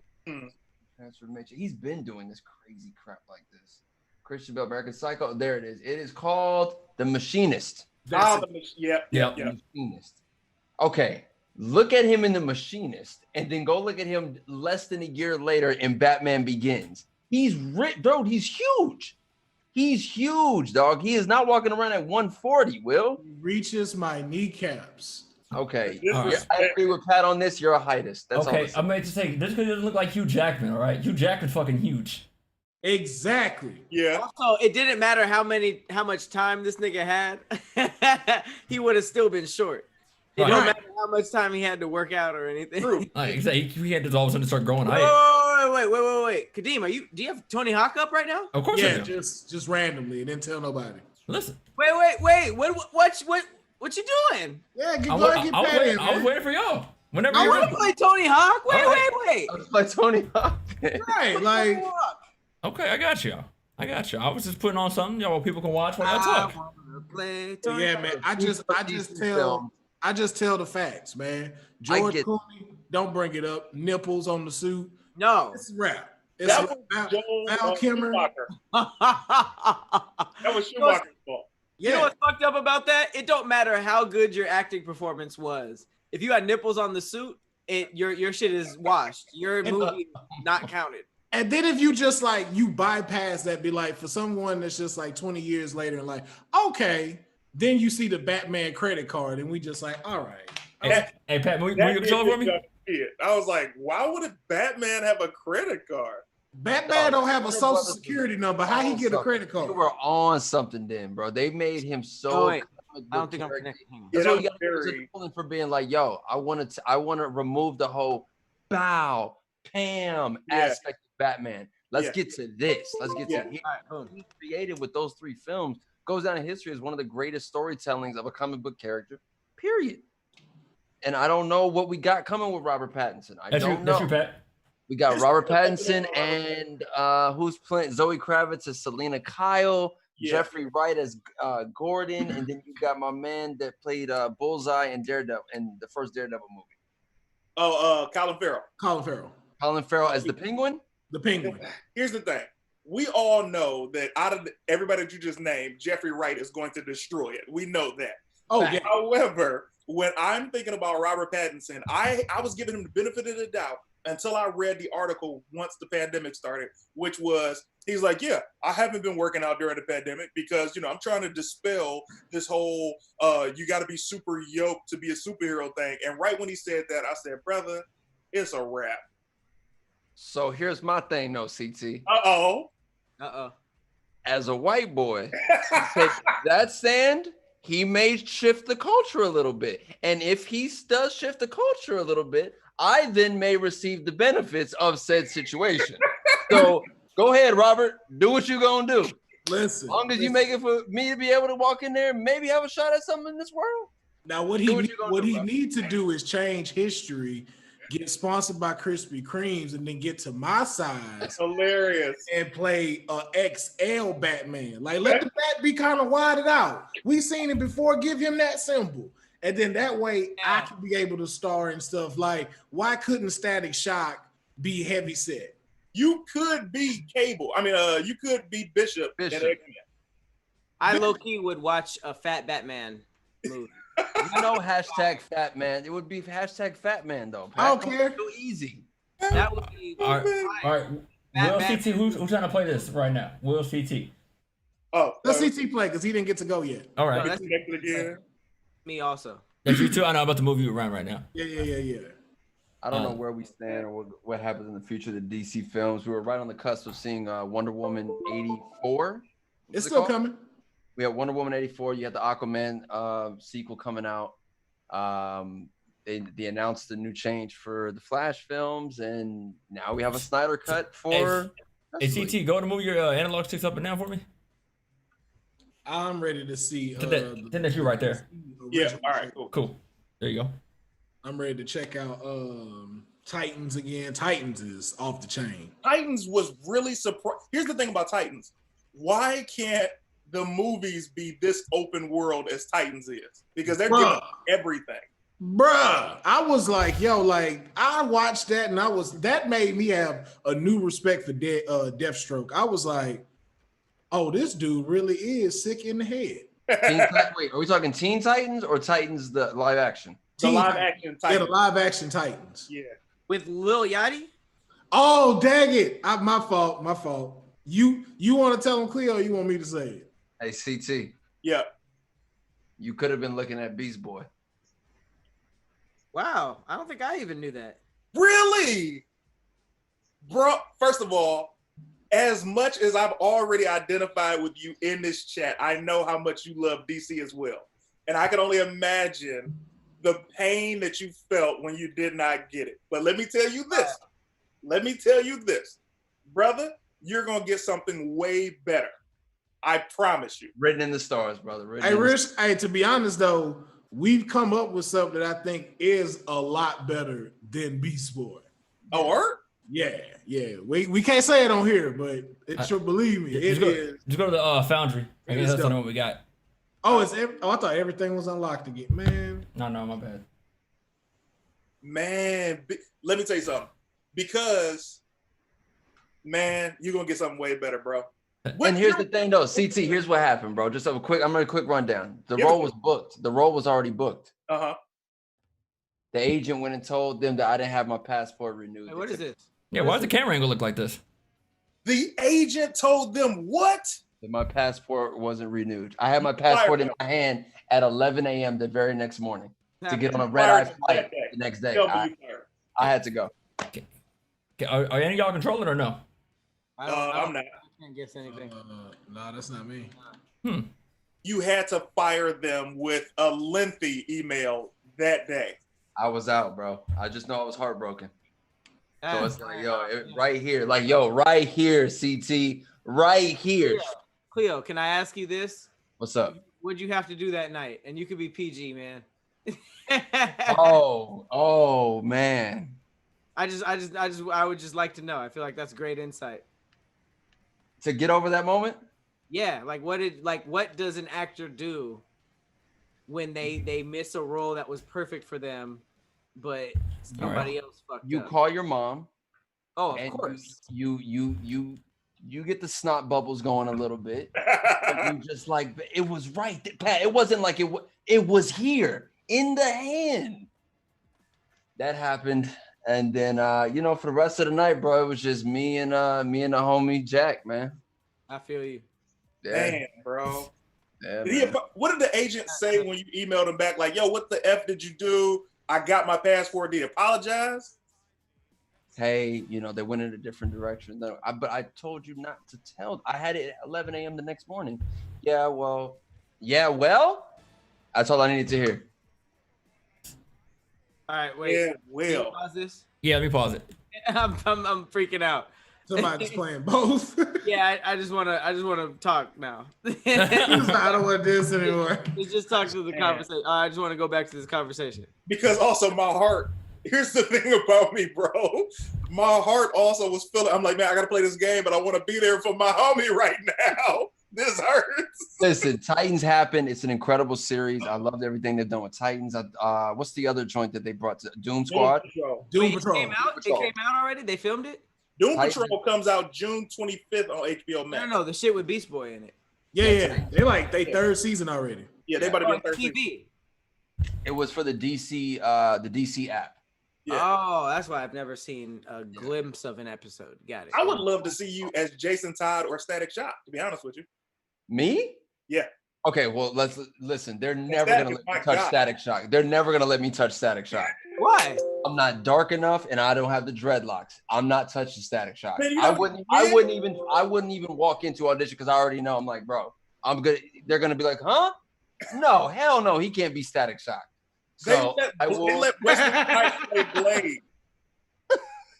Transformation. He's been doing this crazy crap like this. Christian Bale, American Psycho. There it is. It is called The Machinist. The Machinist. Okay, look at him in The Machinist, and then go look at him less than a year later in Batman Begins. He's rich, dude. He's huge. He's huge, dog. He is not walking around at 140, Will. He reaches my kneecaps. Okay. Disrespect. I agree with Pat on this. You're a heightest. That's all. Okay, I'm going to say, this because he doesn't look like Hugh Jackman, all right? Hugh Jackman's fucking huge. Exactly. Yeah. Also, it didn't matter how much time this nigga had. He would have still been short. It Right. don't matter how much time he had to work out or anything. True. Like, exactly. He had to all of a sudden start growing height. Wait. Kadeem, do you have Tony Hawk up right now? Of course I Yeah, do. just randomly and didn't tell nobody. Listen, Wait. What you doing? Yeah, I go was, and get I was Pat waiting, in, I was man. waiting for y'all. Whenever I you're want ready. to play Tony Hawk. Wait. Let's play Tony Hawk. Right, like Okay, I got you. I was just putting on something, y'all, people can watch while y'all talk. Play Tony yeah, Hawk. man. I just tell the facts, man. I George get- Clooney, don't bring it up. Nipples on the suit. No. It's a wrap. It's That a was wrap. Joel Val Kilmer. Schumacher. You That was Schumacher's fault. Yeah, know what's fucked up about that? It don't matter how good your acting performance was. If you had nipples on the suit, your shit is washed. Your movie is not counted. and then if you just like you bypass that, be like for someone that's just like 20 years later and like, okay, then you see the Batman credit card and we just like, all right. Hey, Pat, will you That control for me? I was like, why would a Batman have a credit card? Batman don't have a social security number. How he get a credit You card? were on something then, bro. They made him so. Oh, wait. comic I don't book think I'm character. connecting. Yeah, That's that why was you got very- Nolan for being like, yo, I want to remove the whole bow, Pam Yeah. aspect of Batman. Let's Yeah. get to this. Let's get Yeah. to here. All right, boom. He created with those 3 films goes down in history as one of the greatest storytellings of a comic book character. Period. And I don't know what we got coming with Robert Pattinson. I That's don't you, know. that's you, Pat. We got This- Robert Pattinson and who's playing Zoe Kravitz as Selena Kyle, Yeah. Jeffrey Wright as Gordon, and then you got my man that played Bullseye in Daredevil in the first Daredevil movie. Colin Farrell. Colin Farrell, Colin Farrell as the Penguin. the Penguin. Here's the thing. We all know that out of everybody that you just named, Jeffrey Wright is going to destroy it. We know that. Oh yeah, However, when I'm thinking about Robert Pattinson, I was giving him the benefit of the doubt until I read the article once the pandemic started, which was, he's like, yeah, I haven't been working out during the pandemic because, I'm trying to dispel this whole, you got to be super yoked to be a superhero thing. And right when he said that, I said, brother, it's a wrap. So here's my thing, though, CT. Uh-oh. As a white boy, take that stand, he may shift the culture a little bit. And if he does shift the culture a little bit, I then may receive the benefits of said situation. So go ahead, Robert. Do what you're going to do. listen. As long as you make it for me to be able to walk in there and maybe have a shot at something in this world. Now what Do what you gonna do, he bro. needs to do is change history, get sponsored by Krispy Kremes, and then get to my size Hilarious. and play a XL Batman. Like let the bat be kind of widened out. We seen it before. Give him that symbol, and then that way I can be able to star in stuff. Like why couldn't Static Shock be heavy set? You could be Cable. I mean, you could be Bishop. in Bishop. X-Men. I low key would watch a fat Batman movie. You know, hashtag fat man. It would be hashtag fat man, though. I don't Pat. care. So easy. That would be All right. Will Batman. CT, who's trying to play this right now? Will CT. Oh, Let's CT play because he didn't get to go yet. All No, right. that's connected again. me also. That's you too. I know about the movie around right now. Yeah. I don't know where we stand or what happens in the future of the DC films. We were right on the cusp of seeing Wonder Woman 84. It's still coming. We have Wonder Woman 84. You have the Aquaman sequel coming out. They announced a new change for the Flash films, and now we have a Snyder cut for. Hey, CT, go to move your analog sticks up and down for me. I'm ready to see. Then that's you right there. Yeah. All right. Cool. Cool. There you go. I'm ready to check out Titans again. Titans is off the chain. Titans was really surprised. Here's the thing about Titans. Why can't the movies be this open world as Titans is? Because they're giving everything. Bruh, I was like, yo, like I watched that and that made me have a new respect for Deathstroke. I was like, oh, this dude really is sick in the head. Wait, are we talking Teen Titans or Titans the live action? The live action Yeah, Titans. the live action Titans. Yeah. With Lil Yachty? Oh, dang it! My fault. My fault. You want to tell him Khleo? Or you want me to say it? Hey, CT, Yeah. you could have been looking at Beast Boy. Wow, I don't think I even knew that. Really? Bro, first of all, as much as I've already identified with you in this chat, I know how much you love DC as well. And I can only imagine the pain that you felt when you did not get it. But let me tell you this. Brother, you're going to get something way better. I promise you. Written in the stars, brother. Hey, Rich, to be honest, though, we've come up with something that I think is a lot better than Beast Boy. Oh, word? Yeah. We can't say it on here, but believe me, it is. Just go to the Foundry. I guess that's the what we got. Oh, I thought everything was unlocked again, man. No, my bad. Man, let me tell you something. Because, man, you're going to get something way better, bro. And here's the thing, though. CT, here's what happened, bro. Just I'm gonna a quick rundown. The role was booked. The role was already booked. Uh-huh. The agent went and told them that I didn't have my passport renewed. Hey, what is this? Yeah, why does the camera angle look like this? The agent told them what? That my passport wasn't renewed. I had my passport in my hand at 11 a.m. the very next morning to get on a red-eye flight the next day. I had to go. Okay. Are any of y'all controlling or no? I'm not. I can't guess anything. No, that's not me. You had to fire them with a lengthy email that day. I was out, bro. I just know I was heartbroken. So it's like, right here, right here, CT, right here. Khleo, can I ask you this? What's up? What'd you have to do that night? And you could be PG, man. Oh, man. I would just like to know. I feel like that's great insight. To get over that moment? Yeah, what does an actor do when they miss a role that was perfect for them, but somebody else fucked up? You call your mom. Oh, of course. You get the snot bubbles going a little bit. You just like, it was right, Pat. It wasn't like it was here in the hand. That happened. And then, for the rest of the night, bro, it was just me and the homie Jack, man. I feel you. Yeah. Damn, bro. Yeah, what did the agent say when you emailed him back? Like, yo, what the F did you do? I got my passport. Did he apologize? Hey, they went in a different direction. But I told you not to tell. I had it at 11 a.m. the next morning. Yeah, well. That's all I needed to hear. All right, wait. Yeah, well. Pause this. Yeah, let me pause it. I'm freaking out. Somebody's playing both. Yeah, I just wanna talk now. I don't want this anymore. Let's just talk to the conversation. I just want to go back to this conversation. Because also my heart. Here's the thing about me, bro. My heart also was feeling. I'm like, man, I gotta play this game, but I want to be there for my homie right now. This hurts. Listen, Titans happened. It's an incredible series. I loved everything they've done with Titans. What's the other joint that they brought to Doom Squad? Doom Patrol. It came out already? They filmed it? Doom Patrol comes out June 25th on HBO Max. No, the shit with Beast Boy in it. Yeah. They third season already. Yeah, they about to be on third TV. season. It was for the DC app. Yeah. Oh, that's why I've never seen a glimpse of an episode. Got it. I would love to see you as Jason Todd or Static Shock, to be honest with you. Me? Yeah. Okay, well, let's listen. They're never going to let me touch Static Shock. They're never going to let me touch Static Shock. Why? I'm not dark enough and I don't have the dreadlocks. I'm not touching Static Shock. Man, I wouldn't even walk into audition because I already know. I'm like, bro, I'm good. They're going to be like, huh? No, hell no. He can't be Static Shock. So they let Wesley Snipes play Blade.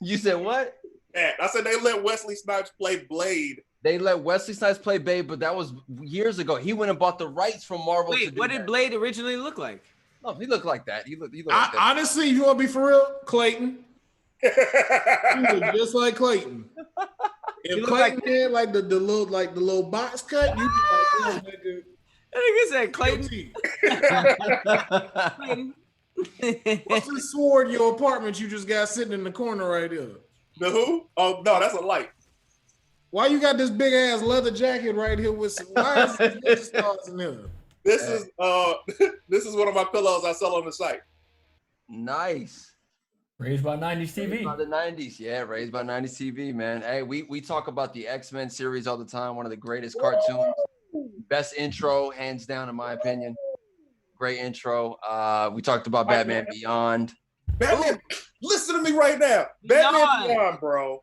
You said what? Yeah, I said they let Wesley Snipes play Blade. They let Wesley Snipes play Blade, but that was years ago. He went and bought the rights from Marvel. Wait, what did Blade originally look like? No, he looked like that. He looked like that. Honestly, if you want to be for real, Clayton. He looked just like Clayton. If Clayton had like the little box cut, you'd be like, nigga. I think said Clayton. What's this sword in your apartment you just got sitting in the corner right there? The who? Oh no, that's a light. Why you got this big ass leather jacket right here with why is this stars in there? This is one of my pillows I sell on the site. Nice. Raised by 90s Raised by TV. the 90s. Yeah, raised by 90s TV, man. Hey, we talk about the X-Men series all the time. One of the greatest cartoons. Best intro, hands down, in my opinion. Great intro. We talked about Batman Beyond. Batman, listen to me right now. Batman Beyond, bro.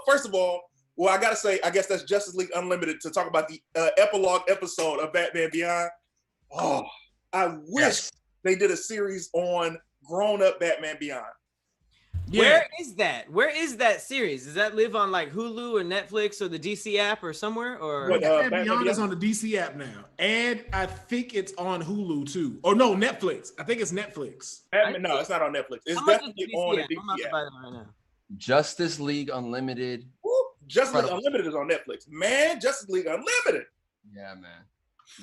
First of all, well, I gotta say, I guess that's Justice League Unlimited to talk about the epilogue episode of Batman Beyond. Oh, I wish they did a series on grown-up Batman Beyond. Yeah. Where is that? Where is that series? Does that live on like Hulu or Netflix or the DC app or somewhere? Or Batman Beyond is on the DC app now, and I think it's on Hulu too. Or no, Netflix. I think it's Netflix. No, it's not on Netflix. It's definitely on the DC app. Right now. Justice League Unlimited. Woo! Justice League Unlimited is on Netflix. Man, Justice League Unlimited. Yeah, man.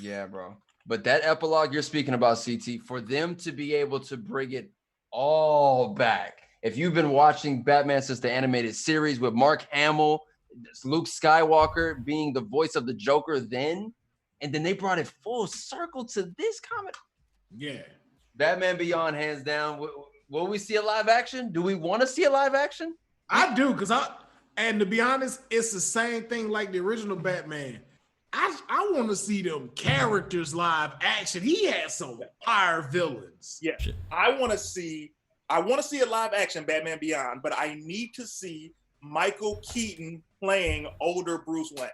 Yeah, bro. But that epilogue you're speaking about, CT, for them to be able to bring it all back. If you've been watching Batman since the animated series with Mark Hamill, Luke Skywalker being the voice of the Joker then, and then they brought it full circle to this comic. Yeah. Batman Beyond, hands down. Will we see a live action? Do we want to see a live action? I do, and to be honest, it's the same thing like the original Batman. I want to see them characters live action. He had some fire villains. Yeah, I want to see a live action Batman Beyond, but I need to see Michael Keaton playing older Bruce Wayne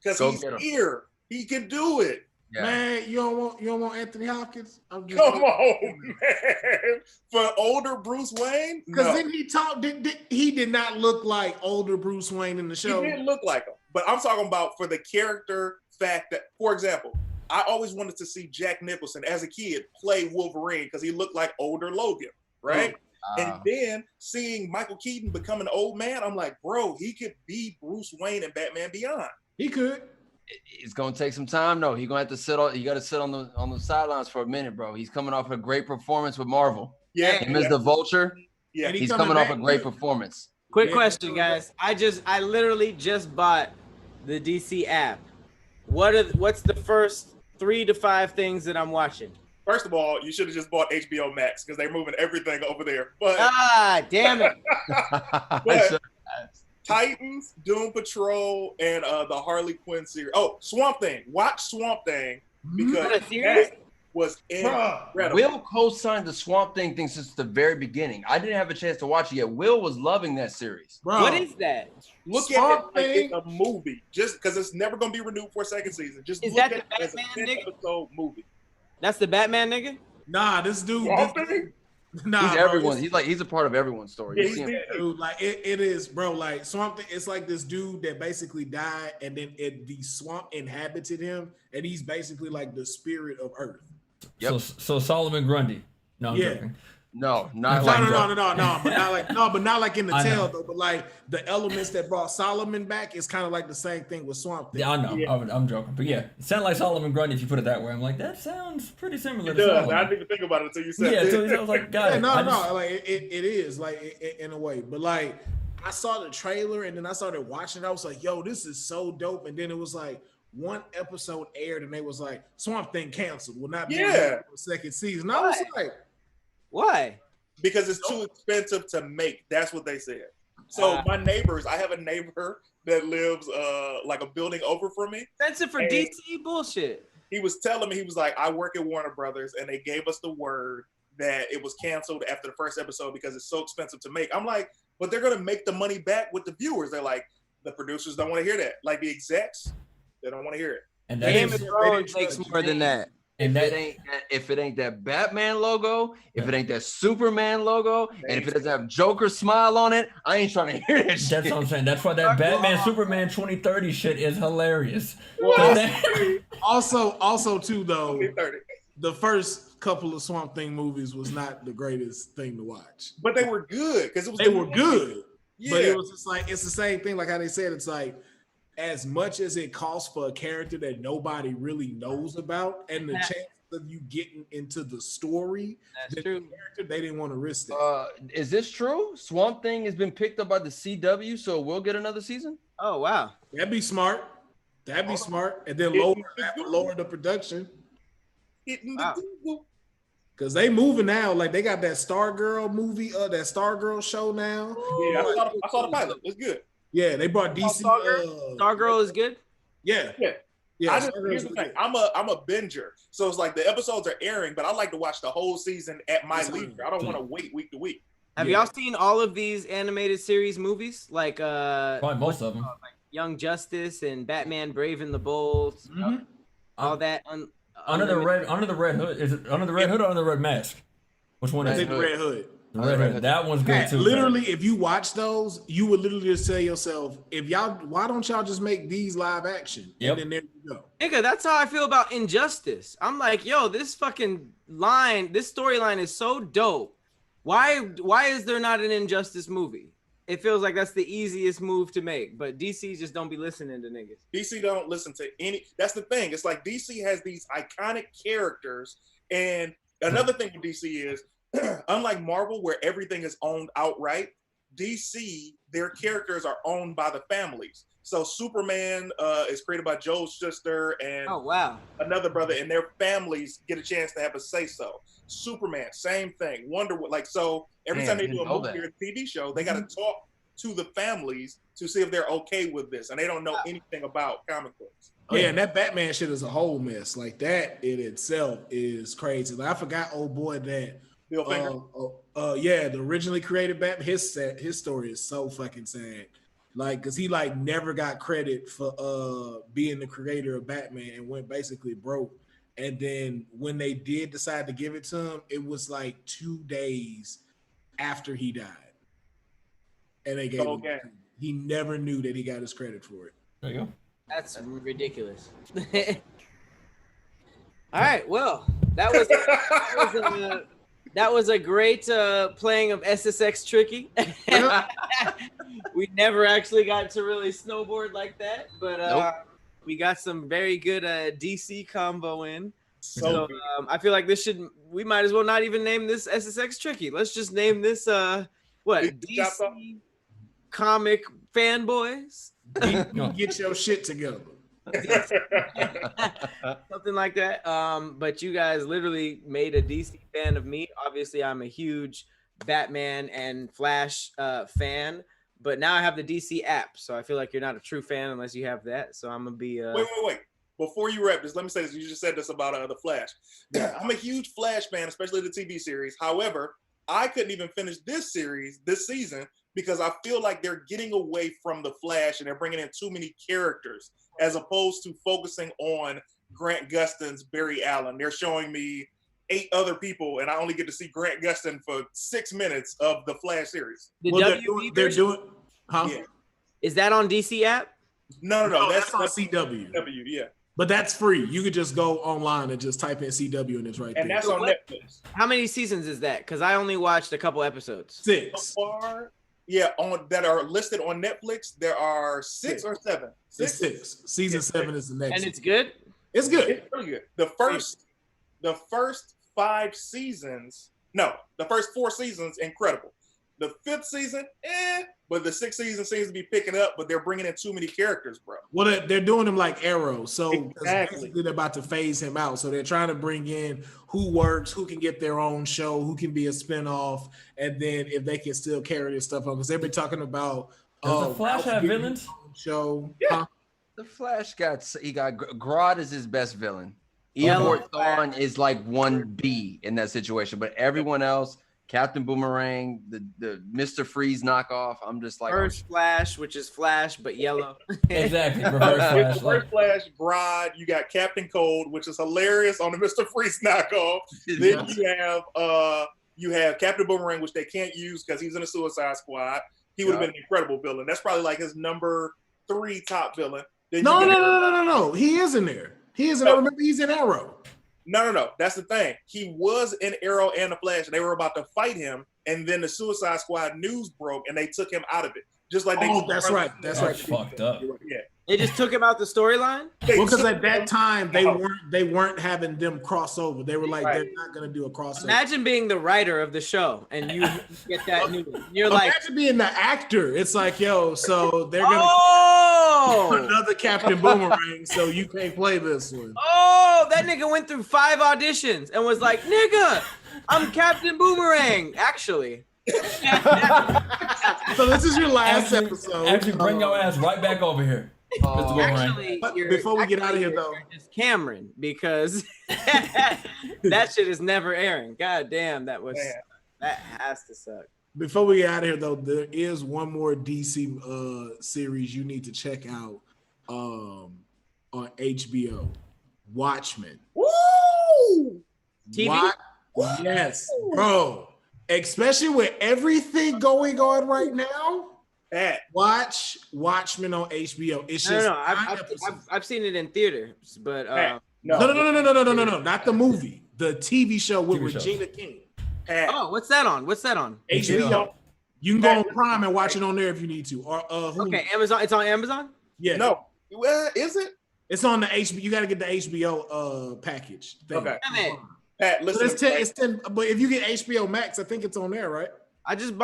because he's here. He can do it. Yeah. Man, you don't want Anthony Hopkins? Come on, man. For older Bruce Wayne? Because then he did not look like older Bruce Wayne in the show. He didn't look like him. But I'm talking about for the character fact that, for example, I always wanted to see Jack Nicholson as a kid play Wolverine because he looked like older Logan, right? And then seeing Michael Keaton become an old man, I'm like, bro, he could be Bruce Wayne in Batman Beyond. He could. It's gonna take some time though. He's gonna have to sit on the sidelines for a minute, bro. He's coming off a great performance with Marvel. Yeah, him as the Vulture. Yeah, he's coming off a great performance. Quick question, guys. I literally just bought the DC app. What's the first 3 to 5 things that I'm watching? First of all, you should have just bought HBO Max because they're moving everything over there. But damn it! But Titans, Doom Patrol, and the Harley Quinn series. Oh, Swamp Thing. Watch Swamp Thing because that was incredible. Will co-signed the Swamp Thing thing since the very beginning. I didn't have a chance to watch it yet. Will was loving that series. Bro, what is that? Look Swamp at it like it's a movie, just because it's never going to be renewed for a second season. Just is look that at the it as a Batman 10-episode movie. That's the Batman nigga? Nah, this dude. Nah, he's everyone. He's a part of everyone's story. Yeah, dude, like it is, bro. Like Swamp Thing, it's like this dude that basically died, and then the swamp inhabited him, and he's basically like the spirit of Earth. Yep. So Solomon Grundy. No, I'm joking. No, but not like in the tale though. But like the elements that brought Solomon back is kind of like the same thing with Swamp Thing. Yeah, I know. Yeah. I'm joking, but yeah, it sounded like Solomon Grundy if you put it that way. I'm like, that sounds pretty similar. It does. I didn't even think about it until you said. Yeah, until I was like, got it. Like it is like in a way, but like I saw the trailer and then I started watching it. I was like, yo, this is so dope. And then it was like one episode aired and they was like, Swamp Thing canceled. Will not be for a second season. I was like. Why? Because it's too expensive to make. That's what they said. So my neighbors, I have a neighbor that lives like a building over from me. Expensive for DC bullshit. He was telling me, he was like, I work at Warner Brothers and they gave us the word that it was canceled after the first episode because it's so expensive to make. I'm like, but they're going to make the money back with the viewers. They're like, the producers don't want to hear that. Like the execs, they don't want to hear it. And Game of Thrones takes more than that. If it ain't that Batman logo, if it ain't that Superman logo, and if it doesn't have Joker smile on it, I ain't trying to hear that shit. That's what I'm saying. That's why that Batman Superman 2030 shit is hilarious. Also too though, the first couple of Swamp Thing movies was not the greatest thing to watch. But they were good because they were good. Yeah. But it was just like it's the same thing. Like how they said, it's like as much as it costs for a character that nobody really knows about, and the chance of you getting into the story, that's true. The they didn't want to risk that. Is this true? Swamp Thing has been picked up by the CW, so we'll get another season? Oh, wow. That'd be smart. And then lower the production. Wow. Cause they moving now, like they got that Stargirl movie, that Stargirl show now. Yeah, I saw the pilot. It's good. Yeah, they brought DC. Stargirl is good. Yeah, Yeah. yeah. Here's the thing. I'm a binger, so it's like the episodes are airing, but I like to watch the whole season at my leisure. I don't want to wait week to week. Have y'all seen all of these animated series movies? Like probably most of them. Like Young Justice and Batman Brave and the Bold. All that. Under the red hood. Is it under the red hood or under the red mask? Which one is it? The Red Hood. The red hood. That one's good too. Literally, if you watch those, you would literally just tell yourself, why don't y'all just make these live action? Yep. And then there you go. Nigga, that's how I feel about Injustice. I'm like, yo, this fucking this storyline is so dope. Why is there not an Injustice movie? It feels like that's the easiest move to make, but DC just don't be listening to niggas. DC don't listen to any. That's the thing. It's like DC has these iconic characters, and another thing with DC is, unlike Marvel, where everything is owned outright, DC, their characters are owned by the families. So Superman is created by Joe's sister and another brother, and their families get a chance to have a say-so. Superman, same thing. Wonder Woman, like, so every time they do a movie or a TV show, they got to talk to the families to see if they're okay with this, and they don't know anything about comic books. Oh yeah, and that Batman shit is a whole mess. Like that in itself is crazy. Like I forgot, old boy, that the originally created Batman. His story is so fucking sad. Like, cause he like never got credit for being the creator of Batman and went basically broke. And then when they did decide to give it to him, it was like 2 days after he died. And they gave him. He never knew that he got his credit for it. There you go. That's ridiculous. All right, well, that was a great playing of SSX Tricky. We never actually got to really snowboard like that, but we got some very good DC combo in. So I feel like we might as well not even name this SSX Tricky. Let's just name this DC comic fanboys. Get your shit together. Something like that. But you guys literally made a DC fan of me. Obviously, I'm a huge Batman and Flash fan, but now I have the DC app, so I feel like you're not a true fan unless you have that. So I'm gonna be wait. Before you wrap this, let me say this. You just said this about the Flash. I'm a huge Flash fan, especially the TV series. However, I couldn't even finish this season, because I feel like they're getting away from the Flash and they're bringing in too many characters as opposed to focusing on Grant Gustin's Barry Allen. They're showing me 8 other people, and I only get to see Grant Gustin for 6 minutes of the Flash series. They're doing, huh? Yeah. Is that on DC app? No, that's on CW. Yeah. But that's free. You could just go online and just type in CW and it's right there. And that's on Netflix. How many seasons is that? Because I only watched a couple episodes. 6. So far, that are listed on Netflix, there are 6 or 7. 6. Season 7 is the next. And it's good? It's good. It's really good. The first 5 seasons, the first 4 seasons, incredible. The 5th season, but the 6th season seems to be picking up, but they're bringing in too many characters, bro. Well, they're doing them like Arrow, so exactly. basically they're about to phase him out. So they're trying to bring in who works, who can get their own show, who can be a spinoff, and then if they can still carry this stuff on, because they've been talking about. Does the Flash have villains? Show. Yeah. Huh? The Flash got Grodd is his best villain. Evil Thawne is like 1B in that situation, but everyone else. Captain Boomerang, the Mr. Freeze knockoff. I'm just like Reverse Flash, which is Flash but yellow. Exactly. Reverse Flash, Grodd. You got Captain Cold, which is hilarious on the Mr. Freeze knockoff. Then you have Captain Boomerang, which they can't use because he's in a Suicide Squad. He would have been an incredible villain. That's probably like his number 3 top villain. Then No. He is in there. He is in there. Remember, he's in Arrow. No. That's the thing. He was in Arrow and the Flash, and they were about to fight him, and then the Suicide Squad news broke, and they took him out of it. Just like that's right. That's right. Fucked up. Yeah. They just took him out the storyline? Well, because at that time they weren't having them cross over. They were like, they're not gonna do a crossover. Imagine being the writer of the show and you get that news. You're imagine being the actor. It's like, so they're gonna another Captain Boomerang, so you can't play this one. Oh, that nigga went through 5 auditions and was like, nigga, I'm Captain Boomerang. Actually. So this is your last episode. Actually, bring your ass right back over here. Mr. Boomerang. Actually, Before we get out of here, though, it's Cameron, because that shit is never airing. God damn, that has to suck. before we get out of here, though, there is one more DC series you need to check out on HBO. Watchmen. Woo! TV? Yes, bro. Especially with everything going on right now. Watch Watchmen on HBO. It's just I've seen it in theaters, but no, not the movie. The TV show with Regina King. Oh, what's that on? HBO. You can go on Prime and watch it on there if you need to. Or okay, Amazon. It's on Amazon. Yeah. No. Is it? It's on the HBO. You got to get the HBO package. Okay. Damn it. Pat, listen. It's 10. But if you get HBO Max, I think it's on there, right? I just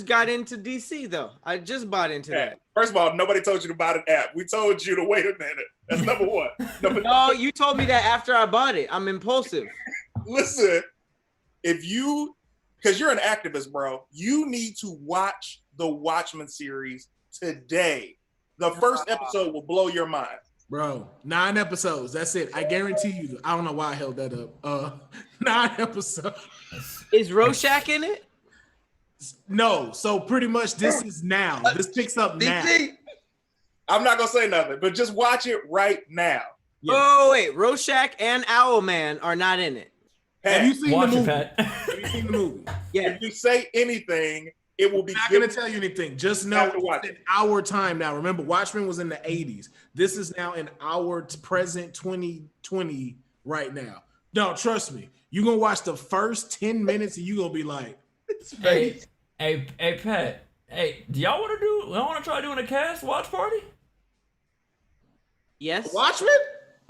got into DC though. I just bought into that. First of all, nobody told you to buy an app. We told you to wait a minute. That's number one. No, you told me that after I bought it. I'm impulsive. Listen, because you're an activist, bro, you need to watch the Watchmen series today. The first episode will blow your mind. Bro, 9 episodes. That's it. I guarantee you. I don't know why I held that up. 9 episodes. Is Rorschach in it? No. So pretty much this is now. This picks up now. I'm not gonna say nothing, but just watch it right now. Yeah. Oh wait, Rorschach and Owlman are not in it. Pat, Have you seen Watch the it, movie? Pat. Have you seen the movie? Yeah. if you say anything, it will be I'm not going to tell you anything. Just know have to watch it's in our time now. Remember, Watchmen was in the 80s. This is now in our present 2020 right now. No, trust me. You're going to watch the first 10 minutes and you're going to be like, Hey, Pat. Hey, do y'all want to try doing a cast watch party? Yes. Watchmen?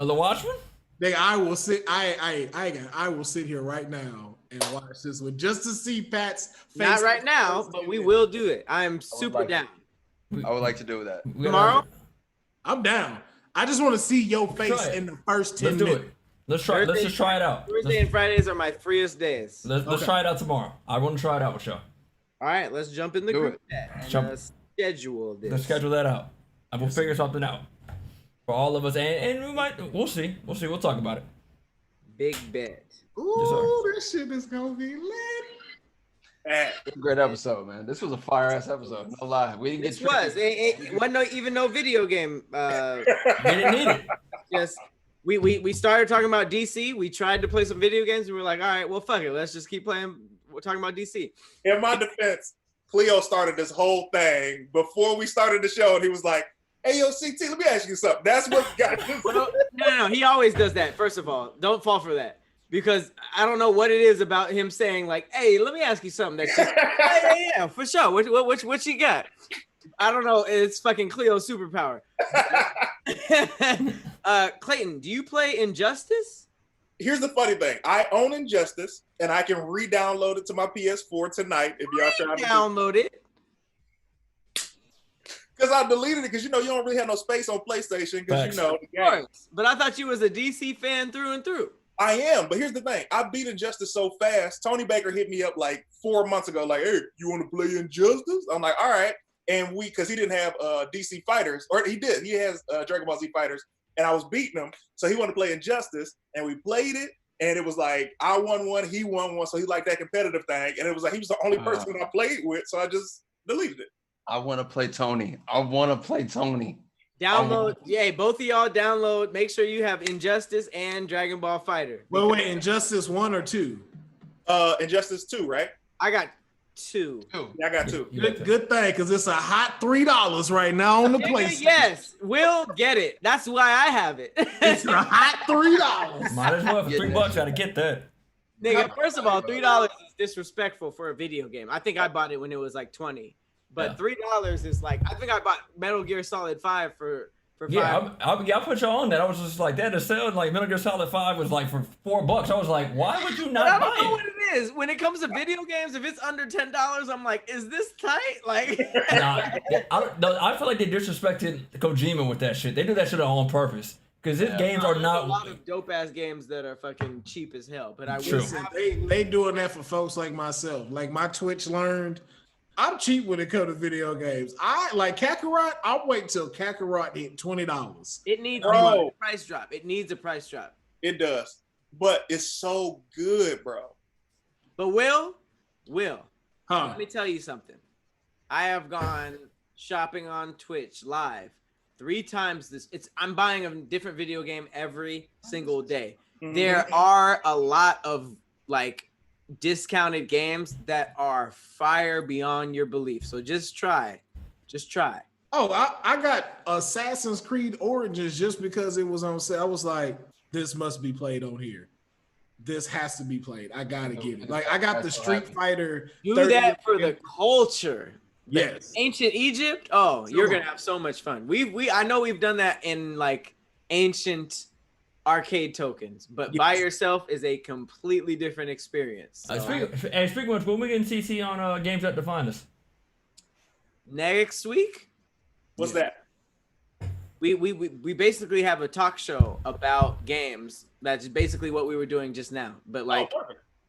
Of the Watchmen? Nigga, I will sit here right now and watch this one just to see Pat's face. Not right now, but we will do it. I am super down. I would like to do that. Tomorrow? I'm down. I just want to see your face in the first 10 Let's do minutes. it. Let's just try it out. Thursday and Fridays are my freest days. Let's try it out tomorrow. I want to try it out with y'all. All right, let's jump in the group chat and schedule this. Let's schedule that out. And we'll figure something out for all of us. And we'll see. We'll talk about it. Big bet. Ooh, this shit is going to be lit. It's a great episode, man. This was a fire ass episode. No lie. We didn't get It wasn't even no video game. We didn't need it. Just we started talking about DC. We tried to play some video games and we were like, all right, well, fuck it. Let's just keep playing. We're talking about DC. In my defense, Khleo started this whole thing before we started the show, and he was like, "Hey, yo, CT, let me ask you something." That's what got this. No. He always does that. First of all, don't fall for that. Because I don't know what it is about him saying like, "Hey, let me ask you something." That's just, yeah, for sure. What you got? I don't know. It's fucking Khleo superpower. Clayton, do you play Injustice? Here's the funny thing: I own Injustice, and I can re-download it to my PS4 tonight. If y'all trying to download it, because I deleted it because you don't really have no space on PlayStation because the game. But I thought you was a DC fan through and through. I am, but here's the thing: I beat Injustice so fast. Tony Baker hit me up like 4 months ago, like, "Hey, you want to play Injustice?" I'm like, "All right." And because he didn't have DC Fighters, or he did, he has Dragon Ball Z Fighters, and I was beating him, so he wanted to play Injustice, and we played it, and it was like I won one, he won one, so he liked that competitive thing, and it was like he was the only person I played with, so I just deleted it. I want to play Tony. Download, both of y'all download. Make sure you have Injustice and Dragon Ball Fighter. Wait, Injustice 1 or 2? Injustice 2, right? I got 2. Yeah, I got 2. Good thing, because it's a hot $3 right now on the PlayStation. Yes, we'll get it. That's why I have it. It's a hot $3. Might as well for $3. Gotta get that. Nigga, first of all, $3 is disrespectful for a video game. I think I bought it when it was like 20. But $3 is like, I think I bought Metal Gear Solid 5 for $5. I put you on that. I was just like, that is selling like Metal Gear Solid 5 was like for $4. I was like, why would you not buy it? I don't know what it is. When it comes to video games, if it's under $10, I'm like, is this tight? Like, I feel like they disrespected Kojima with that shit. They do that shit on purpose. Because his games are There's not. a lot of dope ass games that are fucking cheap as hell. But I True. will Listen, they doing that for folks like myself. Like my Twitch learned, I'm cheap when it comes to video games. I like Kakarot. I'll wait till Kakarot hit $20. It needs Bro. a price drop. It needs a price drop. It does, but it's so good, bro. But Will, Huh? let me tell you something. I have gone shopping on Twitch live 3 times this. I'm buying a different video game every single day. Mhm. There are a lot of like discounted games that are fire beyond your belief. So just try. Oh, I got Assassin's Creed Origins just because it was on sale. I was like, this must be played on here. This has to be played. I gotta get it. Like I got the Street Fighter. Do 30 that for the culture. Yes. Ancient Egypt. Oh, you're gonna have so much fun. I know we've done that in like ancient arcade tokens, but by yourself is a completely different experience. So, Speaking of, when we getting CC on games that define us. next week, What's that? we basically have a talk show about games. That's basically what we were doing just now. But like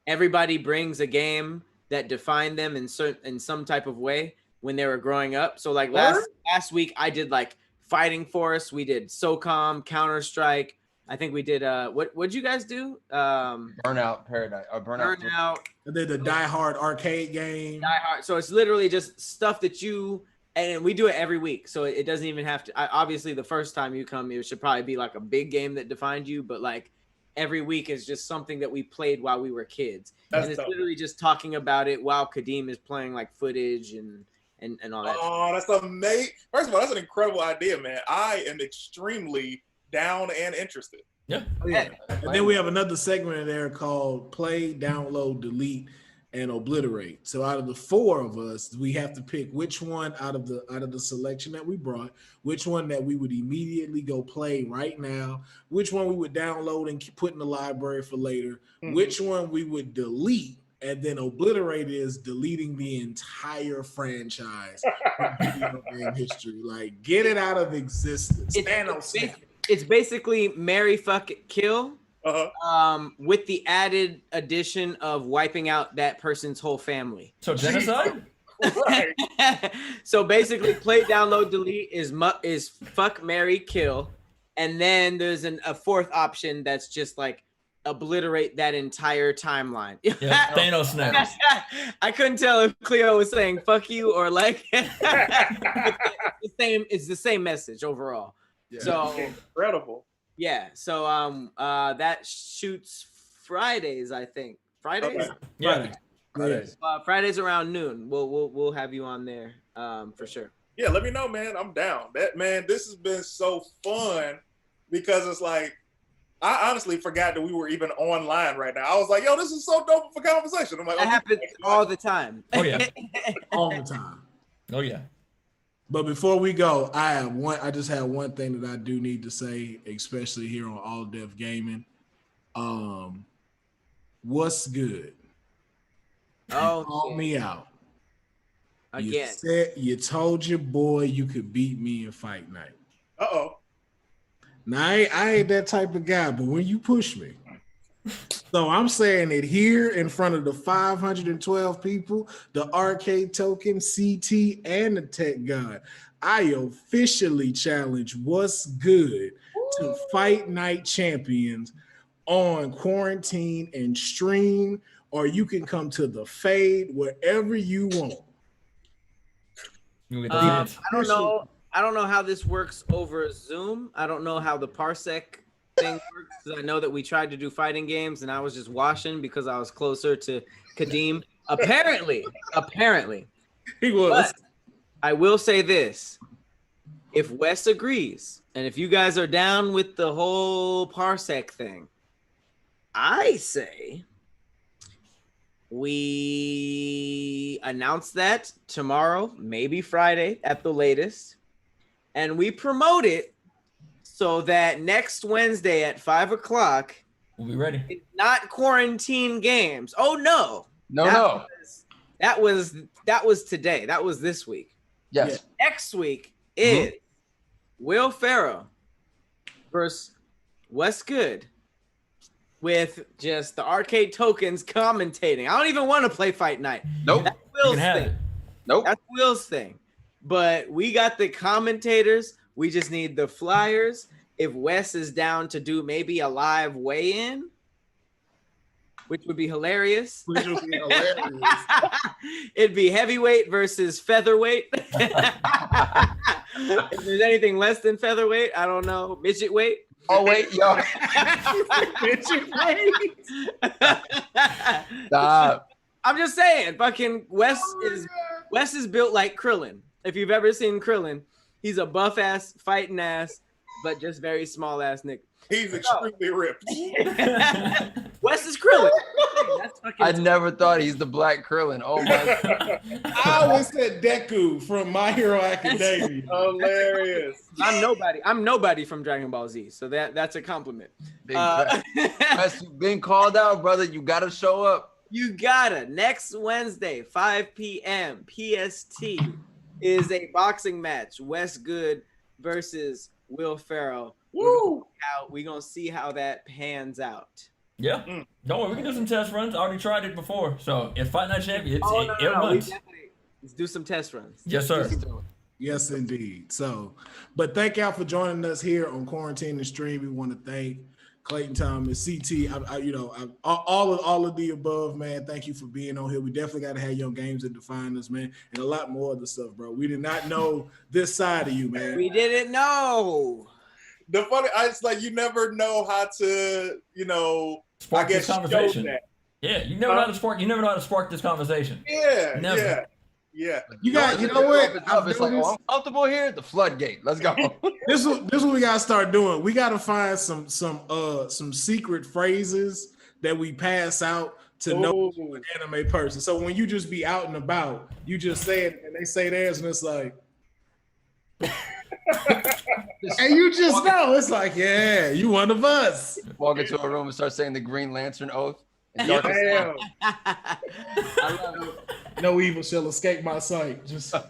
everybody brings a game that defined them in some type of way when they were growing up. So like last week I did like Fighting Force, we did SOCOM, Counter-Strike. I think we did what'd you guys do? Burnout Paradise or Burnout. And then the Die Hard arcade game. Die Hard. So it's literally just stuff that and we do it every week. So it doesn't even have to, obviously the first time you come, it should probably be like a big game that defined you, but like every week is just something that we played while we were kids. And it's literally just talking about it while Kadeem is playing like footage and all that. Oh, that's amazing. First of all, that's an incredible idea, man. I am extremely down and interested. Yeah. And then we have another segment in there called Play, Download, Delete, and Obliterate. So out of the 4 of us, we have to pick which one out of the selection that we brought, which one that we would immediately go play right now, which one we would download and put in the library for later, which one we would delete, and then Obliterate is deleting the entire franchise from video game history. Like, get it out of existence. It's basically marry, fuck, kill. With the added addition of wiping out that person's whole family. So genocide? Right. So basically, play, download, delete is fuck, marry, kill, and then there's a 4th option that's just like obliterate that entire timeline. Yeah, Thanos snaps. I couldn't tell if Khleo was saying fuck you or like it's the same message overall. Yeah. So incredible. Yeah, so that shoots Fridays, I think. Fridays? Okay. Yeah. Fridays around noon. We'll have you on there for sure. Yeah, let me know, man. I'm down. This has been so fun because it's like I honestly forgot that we were even online right now. I was like, yo, this is so dope for conversation. I'm like, that happens all the time. Oh yeah. All the time. Oh yeah. But before we go, I just have one thing that I do need to say, especially here on All Def Gaming. What's good? Oh, call me out. Again. You told your boy you could beat me in fight night. Uh-oh. Now I ain't that type of guy, but when you push me, so I'm saying it here in front of the 512 people, the arcade token, CT, and the tech god, I officially challenge What's Good to Fight Night Champions on Quarantine and Stream, or you can come to the Fade wherever you want. I don't know. I don't know how this works over Zoom. I don't know how the Parsec thing works. I know that we tried to do fighting games and I was just watching because I was closer to Kadeem. Apparently. He was. But I will say this. If Wes agrees, and if you guys are down with the whole Parsec thing, I say we announce that tomorrow, maybe Friday at the latest, and we promote it so that next Wednesday at 5:00 we'll be ready. It's not quarantine games. Oh no. That was today. That was this week. Yes. Next week is Will Ferrell versus What's good with just the arcade tokens commentating? I don't even want to play Fight Night. Nope. That's You Will's can have thing. it. Nope. That's Will's thing. But we got the commentators. We just need the flyers. If Wes is down to do maybe a live weigh-in, which would be hilarious. Which would be hilarious. It'd be heavyweight versus featherweight. If there's anything less than featherweight, I don't know. Midget weight. Oh wait, yo. Stop. I'm just saying, fucking Wes is built like Krillin. If you've ever seen Krillin, he's a buff ass, fighting ass, but just very small ass nigga. He's extremely ripped. Wes is Krillin. That's I fucking never thought he's the Black Krillin. Oh my God. I always said Deku from My Hero Academia. Hilarious. I'm nobody from Dragon Ball Z, so that's a compliment. Big fact. Wes, you've been called out, brother. You gotta show up. You gotta. Next Wednesday, 5 p.m. PST is a boxing match. Wes Good versus Will Ferrell. Woo! We're gonna see how that pans out. Yeah. Don't worry, we can do some test runs. I already tried it before. So if Fight Night Champion, it runs. Let's do some test runs. Yes, sir. Yes, indeed. So, but thank y'all for joining us here on Quarantine and Stream. We want to thank Clayton Thomas, CT, all of the above, man. Thank you for being on here. We definitely got to have your games that define us, man, and a lot more other stuff, bro. We did not know this side of you, man. We didn't know. The funny, it's like you never know how to, Spark I guess this conversation. show that. Yeah, you never know how to spark. You never know how to spark this conversation. Yeah, Never. yeah. You know what? It's like, oh, I'm comfortable here. The floodgate. Let's go. This is what we gotta start doing. We gotta find some secret phrases that we pass out to know an anime person. So when you just be out and about, you just say it and they say theirs, and it's like, and you just know it's like, yeah, you one of us. Walk into a room and start saying the Green Lantern oath. And Damn. No evil shall escape my sight. Just All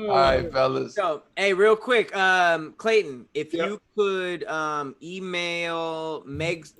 right, fellas. So, hey, real quick, Clayton, if you could email Meg's,